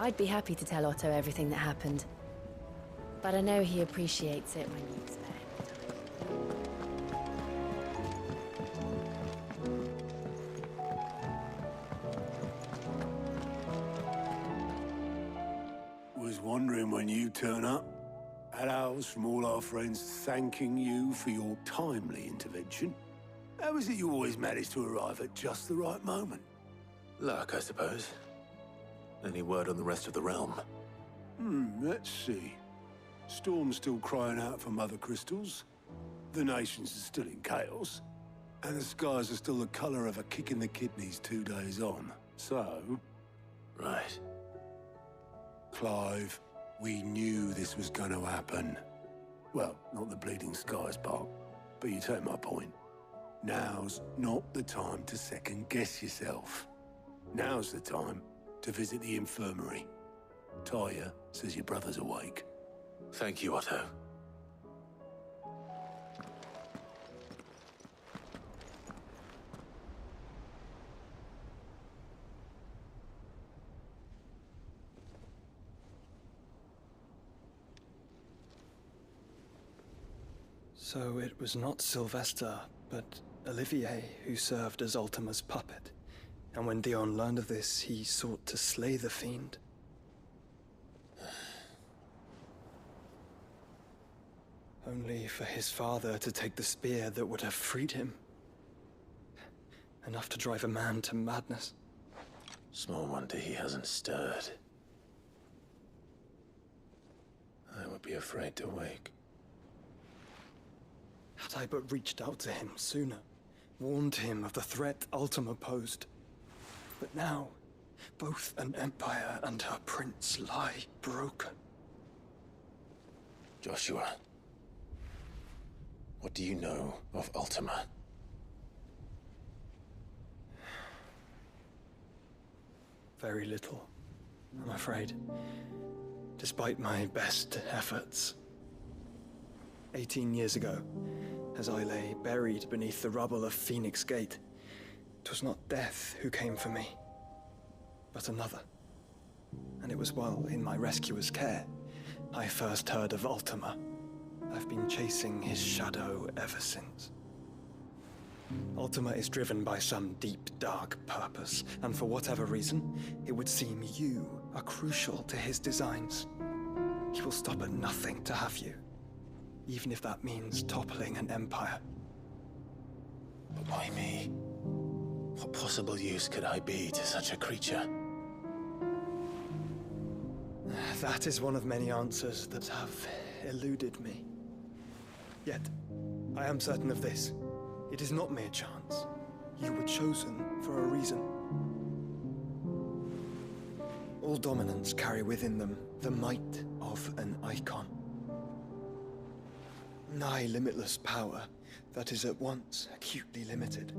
I'd be happy to tell Otto everything that happened. But I know he appreciates it when you spare him. Was wondering when you turn up. Hellos from all our friends thanking you for your timely intervention. How is it you always manage to arrive at just the right moment? Luck, I suppose. Any word on the rest of the realm? Let's see. Storm's still crying out for mother crystals. The nations are still in chaos. And the skies are still the colour of a kick in the kidneys 2 days on. So... Right. Clive, we knew this was going to happen. Well, not the bleeding skies part, but you take my point. Now's not the time to second-guess yourself. Now's the time to visit the infirmary. Taya says your brother's awake. Thank you, Otto. So it was not Sylvester, but Olivier who served as Ultima's puppet. And when Dion learned of this, he sought to slay the fiend. Only for his father to take the spear that would have freed him. Enough to drive a man to madness. Small wonder he hasn't stirred. I would be afraid to wake. Had I but reached out to him sooner, warned him of the threat Ultima posed. But now, both an empire and her prince lie broken. Joshua, what do you know of Ultima? Very little, I'm afraid. Despite my best efforts. 18 years ago, as I lay buried beneath the rubble of Phoenix Gate, 'twas not death who came for me, but another. And it was while in my rescuer's care, I first heard of Ultima. I've been chasing his shadow ever since. Ultima is driven by some deep, dark purpose, and for whatever reason, it would seem you are crucial to his designs. He will stop at nothing to have you, even if that means toppling an empire. But why me? What possible use could I be to such a creature? That is one of many answers that have eluded me. Yet, I am certain of this. It is not mere chance. You were chosen for a reason. All dominants carry within them the might of an icon. Nigh limitless power that is at once acutely limited.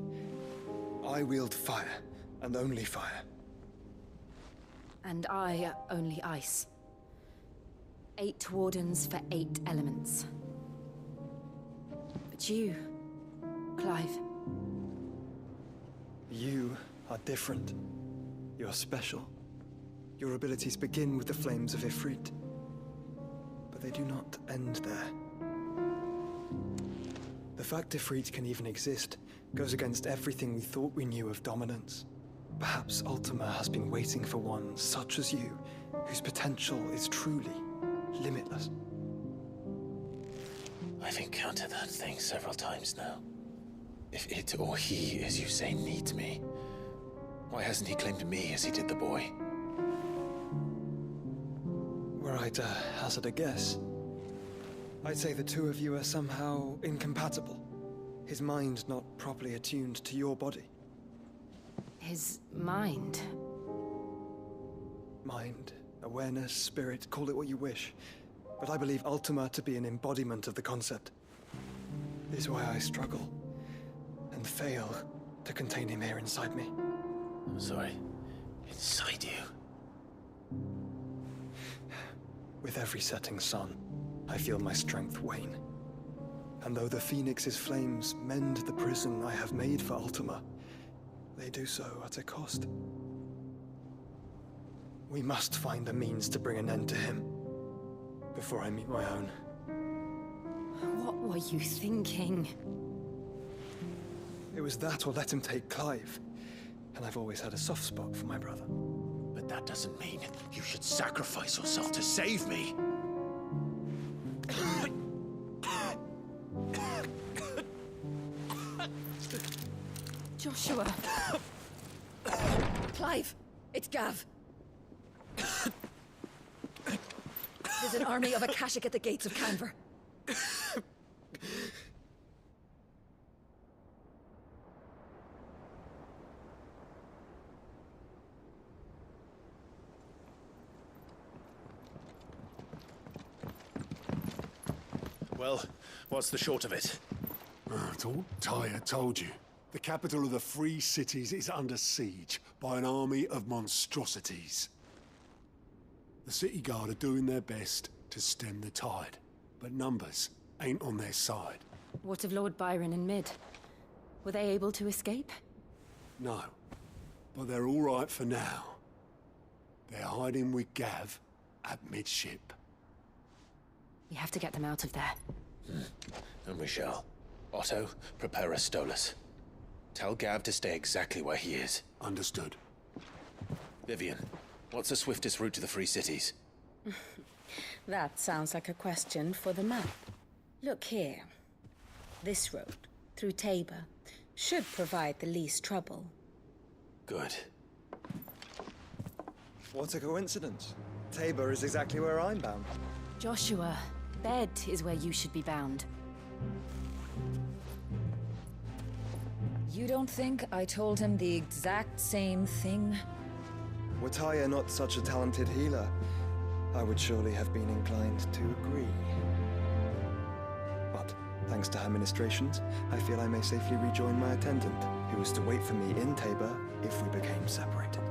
I wield fire, and only fire. And I only ice. 8 wardens for 8 elements. But you, Clive. You are different. You're special. Your abilities begin with the flames of Ifrit. But they do not end there. The fact Ifrit can even exist goes against everything we thought we knew of dominance. Perhaps Ultima has been waiting for one such as you, whose potential is truly limitless. I've encountered that thing several times now. If it or he, as you say, needs me, why hasn't he claimed me as he did the boy? Were I to hazard a guess, I'd say the two of you are somehow incompatible. His mind not properly attuned to your body. His mind? Mind, awareness, spirit, call it what you wish. But I believe Ultima to be an embodiment of the concept. This is why I struggle and fail to contain him here inside me. I'm sorry. Inside you? With every setting sun, I feel my strength wane. And though the Phoenix's flames mend the prison I have made for Ultima, they do so at a cost. We must find a means to bring an end to him before I meet my own. What were you thinking? It was that or let him take Clive. And I've always had a soft spot for my brother. But that doesn't mean you should sacrifice yourself to save me. Joshua. Clive, it's Gav. There's an army of Akashic at the gates of Canver. Well, what's the short of it? It's all Tyre told you. The capital of the Free Cities is under siege by an army of monstrosities. The city guard are doing their best to stem the tide, but numbers ain't on their side. What of Lord Byron and Mid? Were they able to escape? No, but they're all right for now. They're hiding with Gav at midship. We have to get them out of there. And we shall. Otto, prepare a Stolas. Tell Gav to stay exactly where he is. Understood. Vivian, what's the swiftest route to the Free Cities? That sounds like a question for the map. Look here. This road, through Tabor, should provide the least trouble. Good. What a coincidence. Tabor is exactly where I'm bound. Joshua, Bed is where you should be bound. You don't think I told him the exact same thing? Were Tyre not such a talented healer, I would surely have been inclined to agree. But thanks to her ministrations, I feel I may safely rejoin my attendant, who was to wait for me in Tabor if we became separated.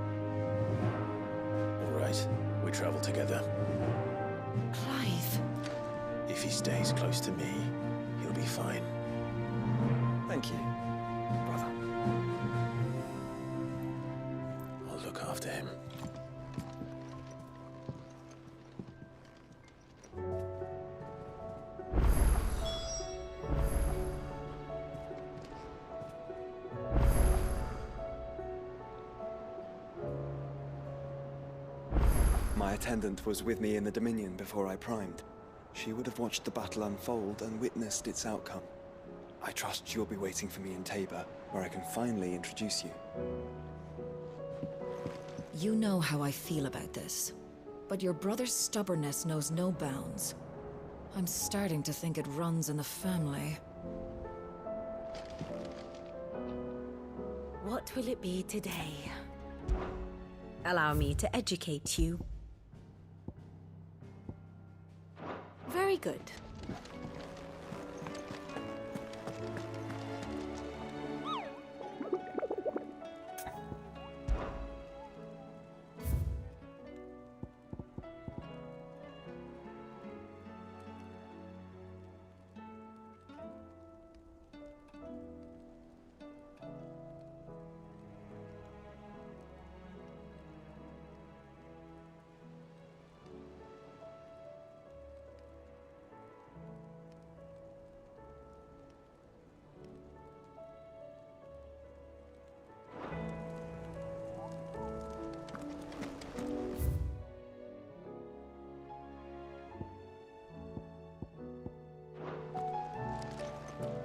All right, we travel together. Clive. If he stays close to me, he'll be fine. Thank you, brother. I'll look after him. My attendant was with me in the Dominion before I primed. She would have watched the battle unfold and witnessed its outcome. I trust you'll be waiting for me in Tabor, where I can finally introduce you. You know how I feel about this, but your brother's stubbornness knows no bounds. I'm starting to think it runs in the family. What will it be today? Allow me to educate you. Very good.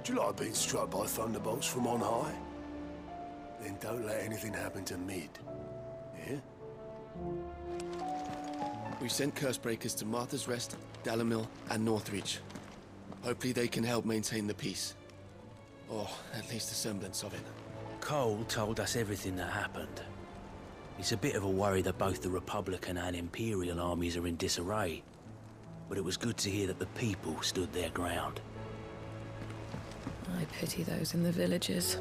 Do you like being struck by thunderbolts from on high? Then don't let anything happen to Mid. Yeah? We've sent Cursebreakers to Martha's Rest, Dalamil, and Northreach. Hopefully they can help maintain the peace. Or at least a semblance of it. Cole told us everything that happened. It's a bit of a worry that both the Republican and Imperial armies are in disarray. But it was good to hear that the people stood their ground. I pity those in the villages.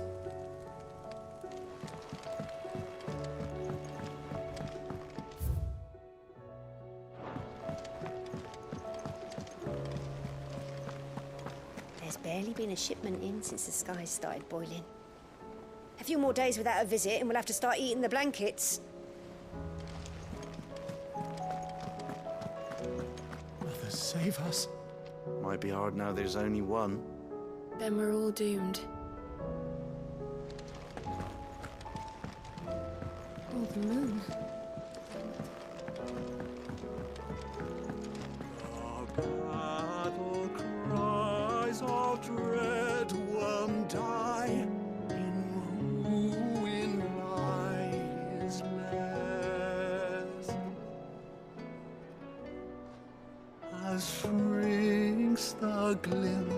There's barely been a shipment in since the skies started boiling. A few more days without a visit and we'll have to start eating the blankets. Mother, save us. Might be hard now there's only one. Then we're all doomed. Oh, the moon. Battle cries of dread one die, in ruin lies less. shrinks the glim,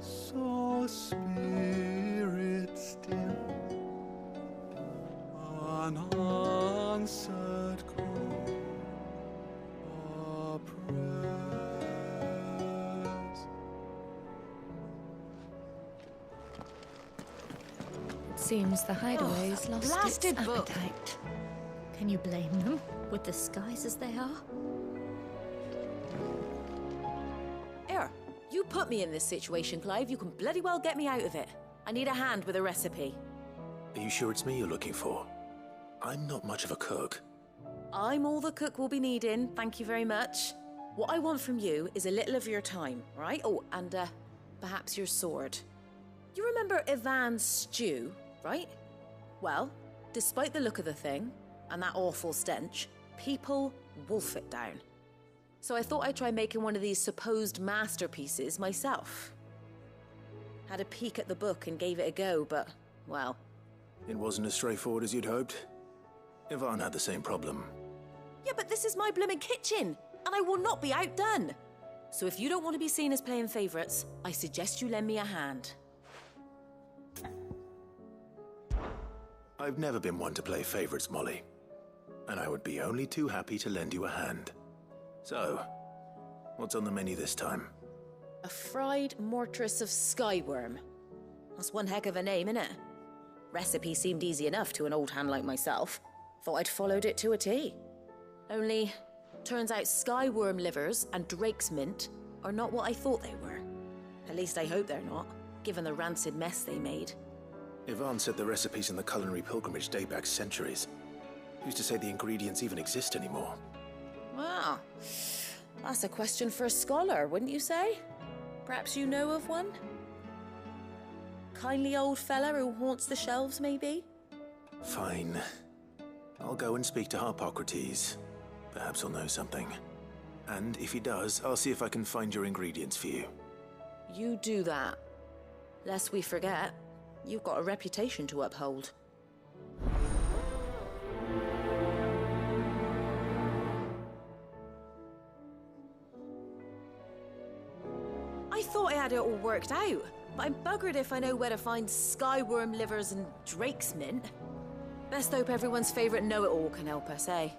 so spirits dim, unanswered call or prayers. It seems the hideaway's lost its Blasted book. appetite. Can you blame them, with the skies as they are? Here, you put me in this situation, Clive. You can bloody well get me out of it. I need a hand with a recipe. Are you sure it's me you're looking for? I'm not much of a cook. I'm all the cook will be needing, thank you very much. What I want from you is a little of your time, right? Oh, and perhaps your sword. You remember Ivan's stew, right? Well, despite the look of the thing, and that awful stench, people wolf it down. So I thought I'd try making one of these supposed masterpieces myself. Had a peek at the book and gave it a go, but, well... It wasn't as straightforward as you'd hoped. Ivan had the same problem. Yeah, but this is my blimmin' kitchen, and I will not be outdone. So if you don't want to be seen as playing favourites, I suggest you lend me a hand. I've never been one to play favourites, Molly. And I would be only too happy to lend you a hand. So, what's on the menu this time? A fried mortress of skyworm. That's one heck of a name, innit? Recipe seemed easy enough to an old hand like myself. Thought I'd followed it to a T. Only, turns out skyworm livers and drake's mint are not what I thought they were. At least I hope they're not, given the rancid mess they made. Ivan said the recipes in the culinary pilgrimage date back centuries. Who's to say the ingredients even exist anymore? Wow. That's a question for a scholar, wouldn't you say? Perhaps you know of one? Kindly old fella who haunts the shelves, maybe? Fine. I'll go and speak to Harpocrates. Perhaps he'll know something. And if he does, I'll see if I can find your ingredients for you. You do that. Lest we forget, you've got a reputation to uphold. I thought I had it all worked out, but I'm buggered if I know where to find skyworm livers and drake's mint. Best hope everyone's favourite know-it-all can help us, eh?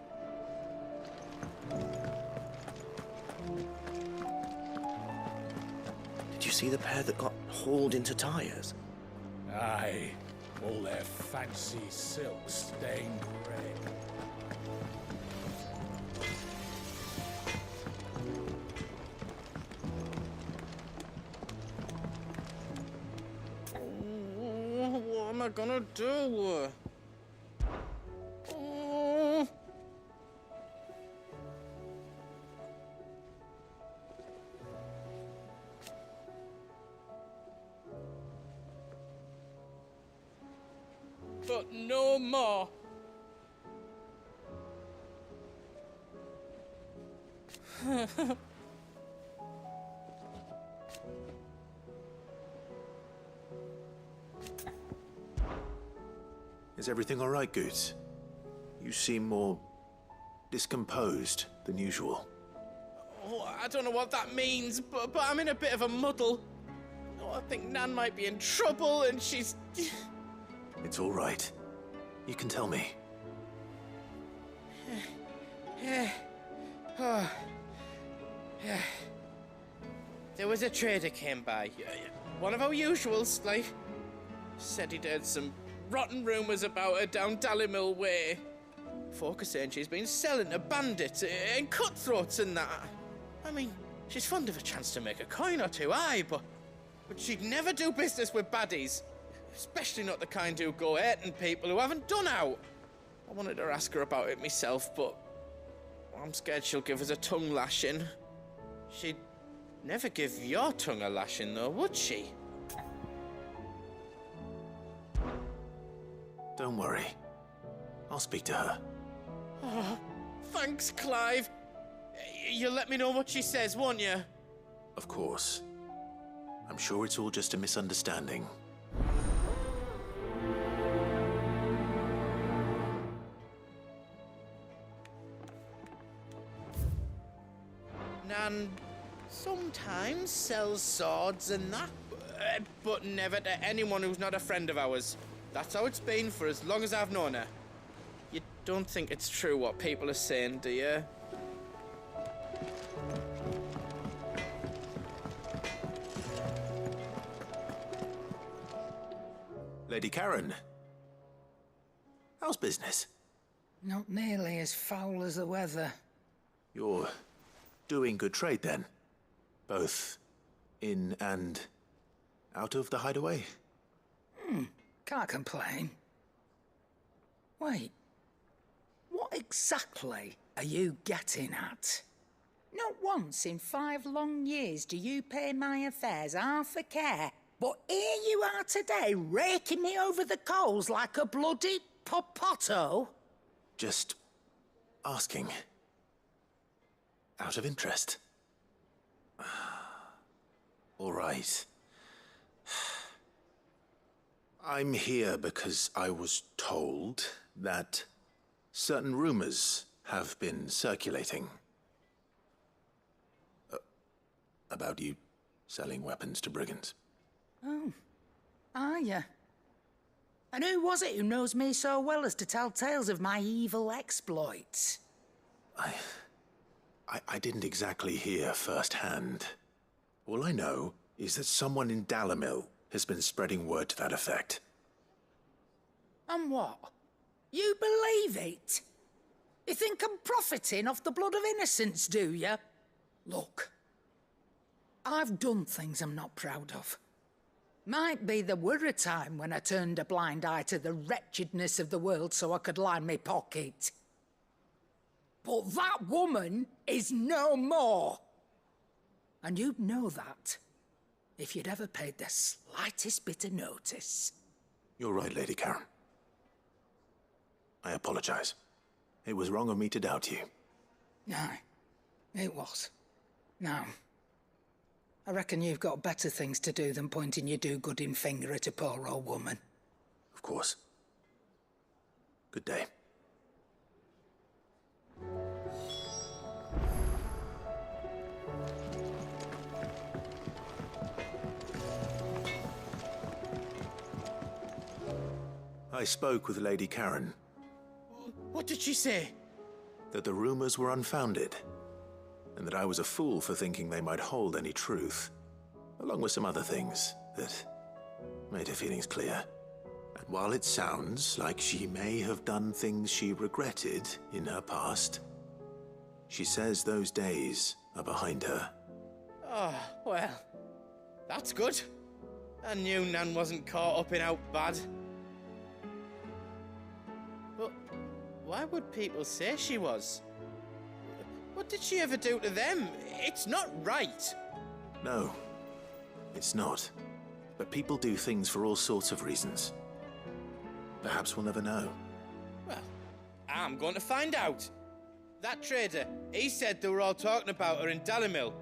Did you see the pair that got hauled into tyres? Aye, all their fancy silk stained red. What am I gonna do? But no more. Is everything all right, Goots? You seem more discomposed than usual. Oh, I don't know what that means, but I'm in a bit of a muddle. Oh, I think Nan might be in trouble, and she's... It's all right. You can tell me. There was a trader came by. One of our usuals, like. Said he'd heard some rotten rumours about her down Dalimil way. Folk are saying she's been selling to bandits and cutthroats and that. I mean, she's fond of a chance to make a coin or two, aye, but she'd never do business with baddies. Especially not the kind who go hurting people who haven't done out. I wanted to ask her about it myself, but I'm scared she'll give us a tongue lashing. She'd never give your tongue a lashing, though, would she? Don't worry. I'll speak to her. Oh, thanks, Clive. You'll let me know what she says, won't you? Of course. I'm sure it's all just a misunderstanding. Nan sometimes sells swords and that, but never to anyone who's not a friend of ours. That's how it's been for as long as I've known her. You don't think it's true what people are saying, do you? Lady Karen, how's business? Not nearly as foul as the weather. You're doing good trade then? Both in and out of the hideaway? Can't complain. Wait, what exactly are you getting at? Not once in 5 long years do you pay my affairs half a care, but here you are today, raking me over the coals like a bloody popoto? Just asking. Out of interest. All right. I'm here because I was told that certain rumors have been circulating. About you selling weapons to brigands. Oh, are you? And who was it who knows me so well as to tell tales of my evil exploits? I didn't exactly hear firsthand. All I know is that someone in Dalimil has been spreading word to that effect. And what? You believe it? You think I'm profiting off the blood of innocents, do you? Look, I've done things I'm not proud of. Might be there were a time when I turned a blind eye to the wretchedness of the world so I could line my pocket. But that woman is no more. And you'd know that if you'd ever paid the slightest bit of notice. You're right, Lady Karen. I apologize. It was wrong of me to doubt you. Aye, it was. Now, I reckon you've got better things to do than pointing your do-gooding finger at a poor old woman. Of course. Good day. I spoke with Lady Karen. What did she say? That the rumors were unfounded, and that I was a fool for thinking they might hold any truth, along with some other things that made her feelings clear. And while it sounds like she may have done things she regretted in her past, she says those days are behind her. Oh, well, that's good. I knew Nan wasn't caught up in out bad. But why would people say she was? What did she ever do to them? It's not right. No, it's not. But people do things for all sorts of reasons. Perhaps we'll never know. Well, I'm going to find out. That trader, he said they were all talking about her in Dalimil.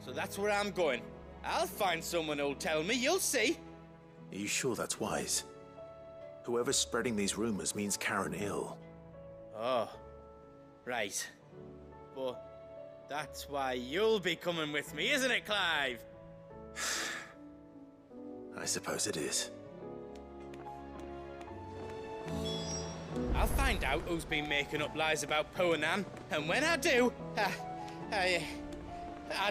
So that's where I'm going. I'll find someone who'll tell me, you'll see. Are you sure that's wise? Whoever's spreading these rumors means Karen ill. Oh, right. But that's why you'll be coming with me, isn't it, Clive? I suppose it is. I'll find out who's been making up lies about poor Nan, and when I do, I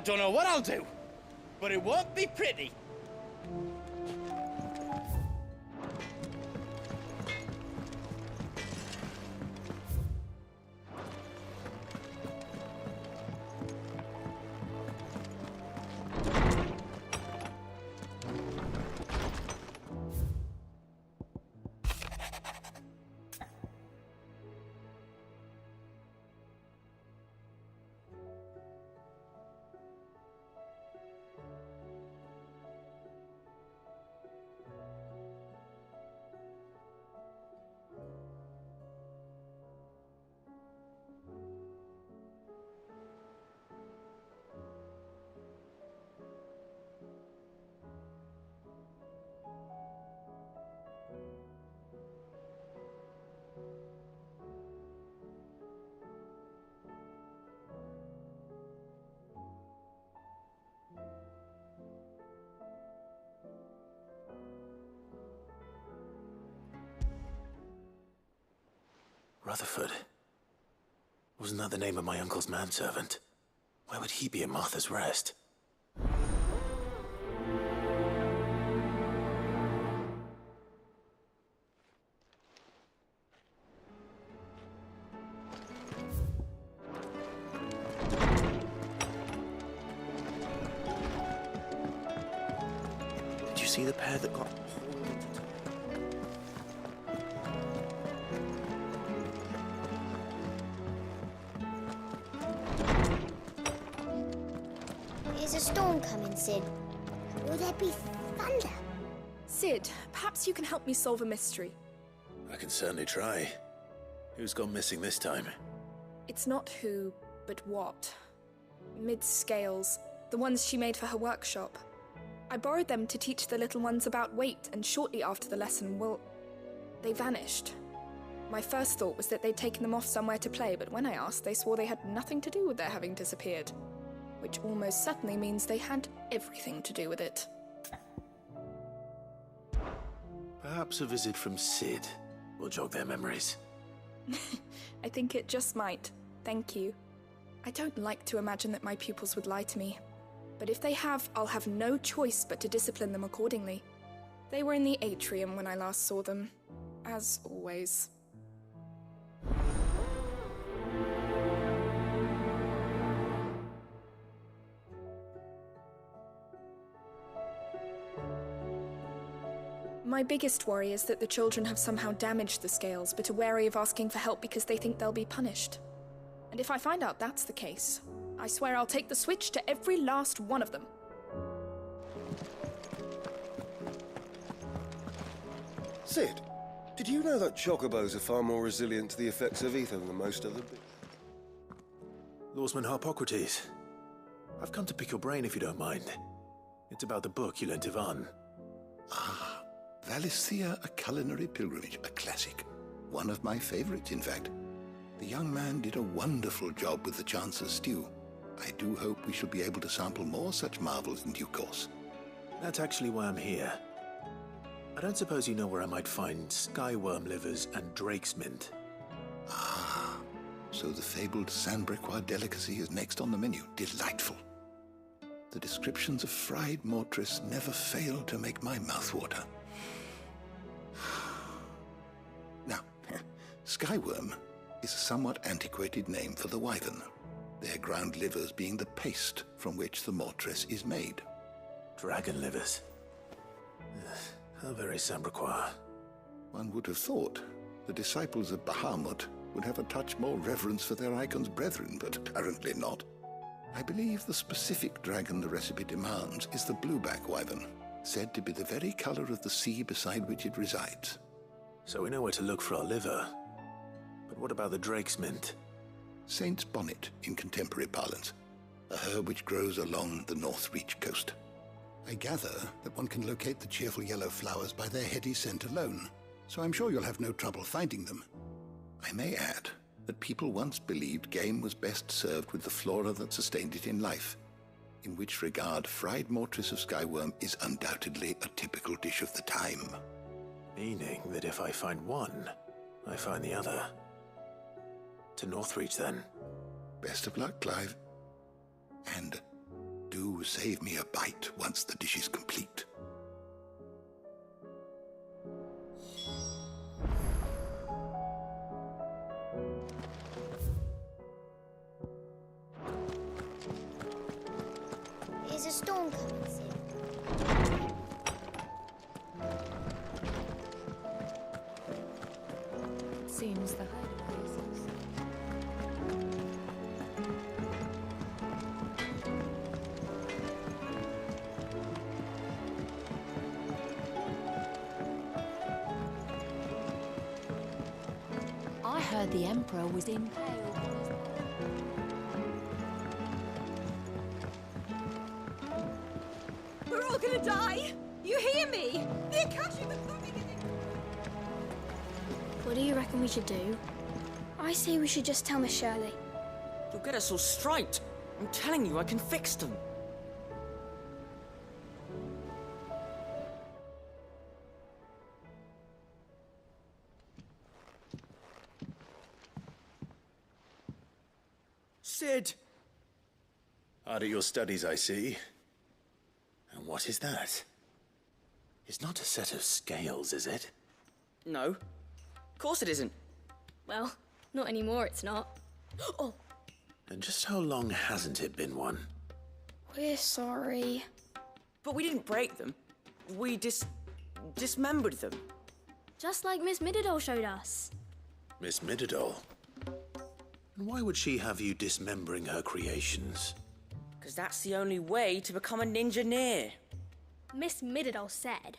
don't know what I'll do, but it won't be pretty. Rutherford. Wasn't that the name of my uncle's manservant? Why would he be in Martha's Rest? Did you see the pair that got... Is a storm coming, Sid? Will there be thunder? Sid, perhaps you can help me solve a mystery. I can certainly try. Who's gone missing this time? It's not who, but what. Mid's scales, the ones she made for her workshop. I borrowed them to teach the little ones about weight, and shortly after the lesson, well, they vanished. My first thought was that they'd taken them off somewhere to play, but when I asked, they swore they had nothing to do with their having disappeared. Which almost certainly means they had everything to do with it. Perhaps a visit from Sid will jog their memories. I think it just might. Thank you. I don't like to imagine that my pupils would lie to me. But if they have, I'll have no choice but to discipline them accordingly. They were in the atrium when I last saw them. As always. My biggest worry is that the children have somehow damaged the scales, but are wary of asking for help because they think they'll be punished. And if I find out that's the case, I swear I'll take the switch to every last one of them. Sid, did you know that chocobos are far more resilient to the effects of ether than most other beasts? Lawsman Harpocrates. I've come to pick your brain if you don't mind. It's about the book you lent Ivan. Ah, Valisthea, A Culinary Pilgrimage, a classic. One of my favorites, in fact. The young man did a wonderful job with the Chance's stew. I do hope we shall be able to sample more such marvels in due course. That's actually why I'm here. I don't suppose you know where I might find skyworm livers and drake's mint. Ah, so the fabled Sandbrequois delicacy is next on the menu. Delightful. The descriptions of fried mortress never fail to make my mouth water. Now, skyworm is a somewhat antiquated name for the wyvern, their ground livers being the paste from which the mortress is made. Dragon livers. How very Sambrequois. One would have thought the disciples of Bahamut would have a touch more reverence for their icon's brethren, but apparently not. I believe the specific dragon the recipe demands is the blueback wyvern, said to be the very color of the sea beside which it resides. So we know where to look for our liver. But what about the drake's mint? Saint's bonnet in contemporary parlance, a herb which grows along the North Reach coast. I gather that one can locate the cheerful yellow flowers by their heady scent alone, so I'm sure you'll have no trouble finding them. I may add that people once believed game was best served with the flora that sustained it in life, in which regard fried mortress of skyworm is undoubtedly a typical dish of the time. Meaning that if I find one, I find the other. To Northreach, then. Best of luck, Clive. And do save me a bite once the dish is complete. Is a storm coming, Sid? It seems the hiding places. I heard the Emperor was impaled on his... We're all gonna die! You hear me? The Akashi's coming in! What do you reckon we should do? I say we should just tell Miss Shirley. You'll get us all straight. I'm telling you, I can fix them. Sid! Hard at your studies, I see. And what is that? It's not a set of scales, is it? No. Of course it isn't. Well, not anymore, it's not. Oh! And just how long hasn't it been one? We're sorry. But we didn't break them. We dismembered them. Just like Miss Mididol showed us. Miss Mididol? And why would she have you dismembering her creations? Because that's the only way to become a ninja-neer. Miss Mididol said,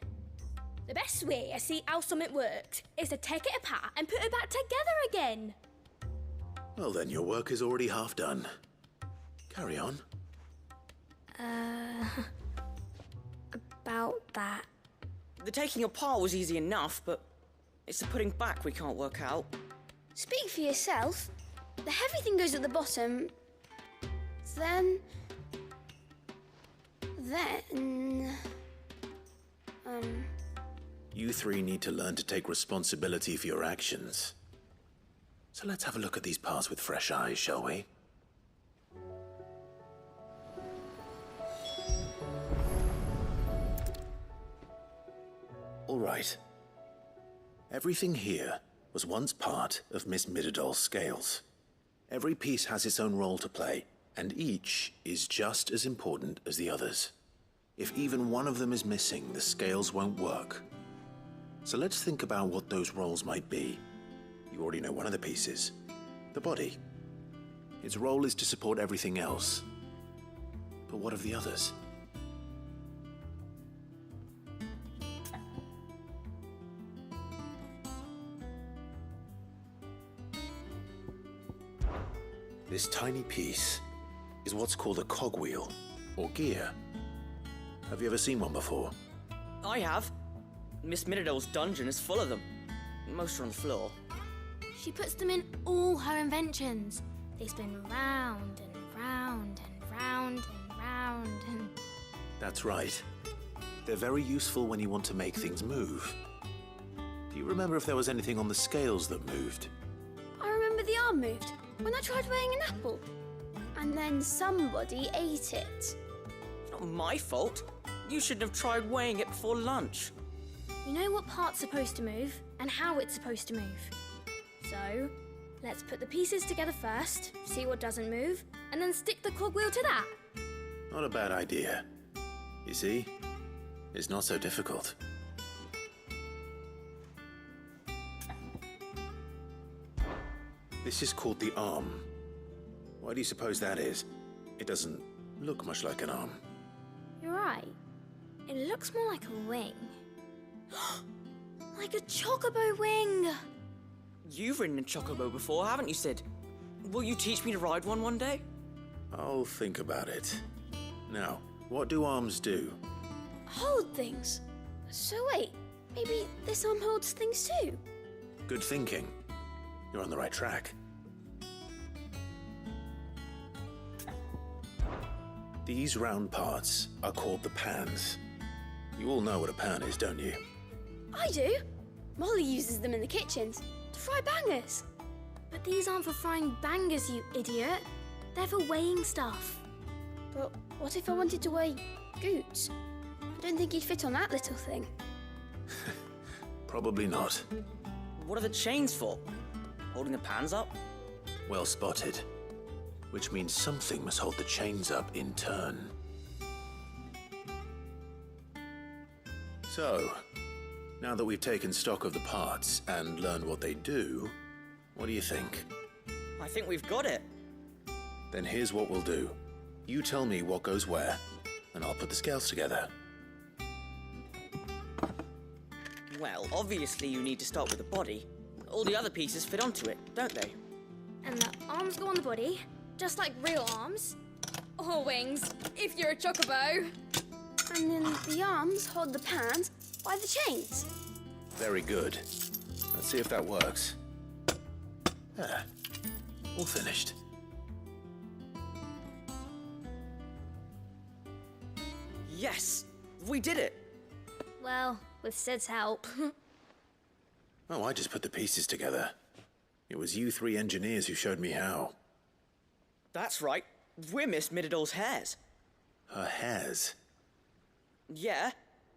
the best way to see how something works is to take it apart and put it back together again. Well then, your work is already half done. Carry on. About that. The taking apart was easy enough, but it's the putting back we can't work out. Speak for yourself. The heavy thing goes at the bottom. Then... You three need to learn to take responsibility for your actions. So let's have a look at these parts with fresh eyes, shall we? All right. Everything here was once part of Miss Mididol's scales. Every piece has its own role to play, and each is just as important as the others. If even one of them is missing, the scales won't work. So let's think about what those roles might be. You already know one of the pieces, the body. Its role is to support everything else. But what of the others? This tiny piece is what's called a cogwheel, or gear. Have you ever seen one before? I have. Miss Mididol's dungeon is full of them. Most are on the floor. She puts them in all her inventions. They spin round and round and round and round and... That's right. They're very useful when you want to make things move. Do you remember if there was anything on the scales that moved? I remember the arm moved when I tried weighing an apple. And then somebody ate it. It's not my fault. You shouldn't have tried weighing it before lunch. You know what part's supposed to move and how it's supposed to move. So, let's put the pieces together first, see what doesn't move, and then stick the cogwheel to that. Not a bad idea. You see, it's not so difficult. This is called the arm. Why do you suppose that is? It doesn't look much like an arm. You're right. It looks more like a wing. Like a chocobo wing! You've ridden a chocobo before, haven't you, Sid? Will you teach me to ride one day? I'll think about it. Now, what do arms do? Hold things. So wait, maybe this arm holds things too? Good thinking. You're on the right track. These round parts are called the pans. You all know what a pan is, don't you? I do. Molly uses them in the kitchens to fry bangers. But these aren't for frying bangers, you idiot. They're for weighing stuff. But what if I wanted to weigh goods? I don't think he'd fit on that little thing. Probably not. What are the chains for? Holding the pans up? Well spotted. Which means something must hold the chains up in turn. So, now that we've taken stock of the parts and learned what they do, what do you think? I think we've got it. Then here's what we'll do. You tell me what goes where, and I'll put the scales together. Well, obviously you need to start with the body. All the other pieces fit onto it, don't they? And the arms go on the body, just like real arms. Or wings, if you're a chocobo. And then the arms hold the pans by the chains. Very good. Let's see if that works. There. All finished. Yes! We did it! Well, with Sid's help. Oh, I just put the pieces together. It was you three engineers who showed me how. That's right. We're Miss Mididol's hares. Her hares? Yeah,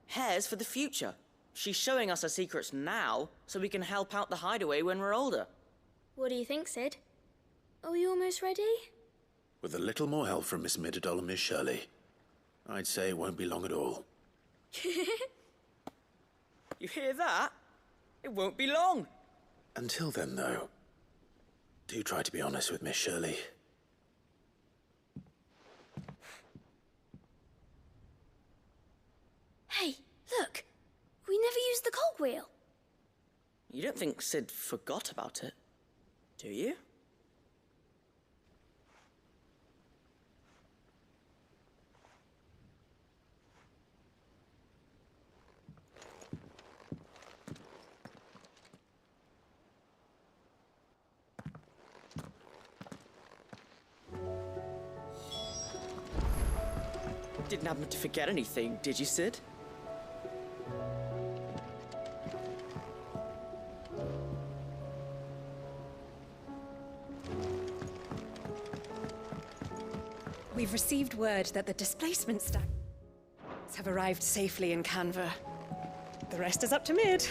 hares for the future. She's showing us her secrets now, so we can help out the hideaway when we're older. What do you think, Sid? Are we almost ready? With a little more help from Miss Mididol and Miss Shirley, I'd say it won't be long at all. You hear that? It won't be long. Until then, though, do try to be honest with Miss Shirley. Hey, look! We never used the cogwheel. You don't think Sid forgot about it, do you? Didn't happen to forget anything, did you, Sid? We've received word that the displacement stacks have arrived safely in Canva. The rest is up to Mid.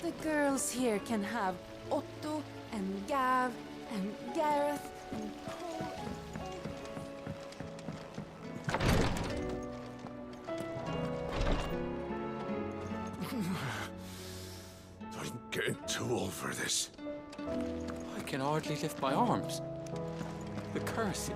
The girls here can have Otto and Gav and Gareth and Cole I'm getting too old for this. I can hardly lift my arms. The curse,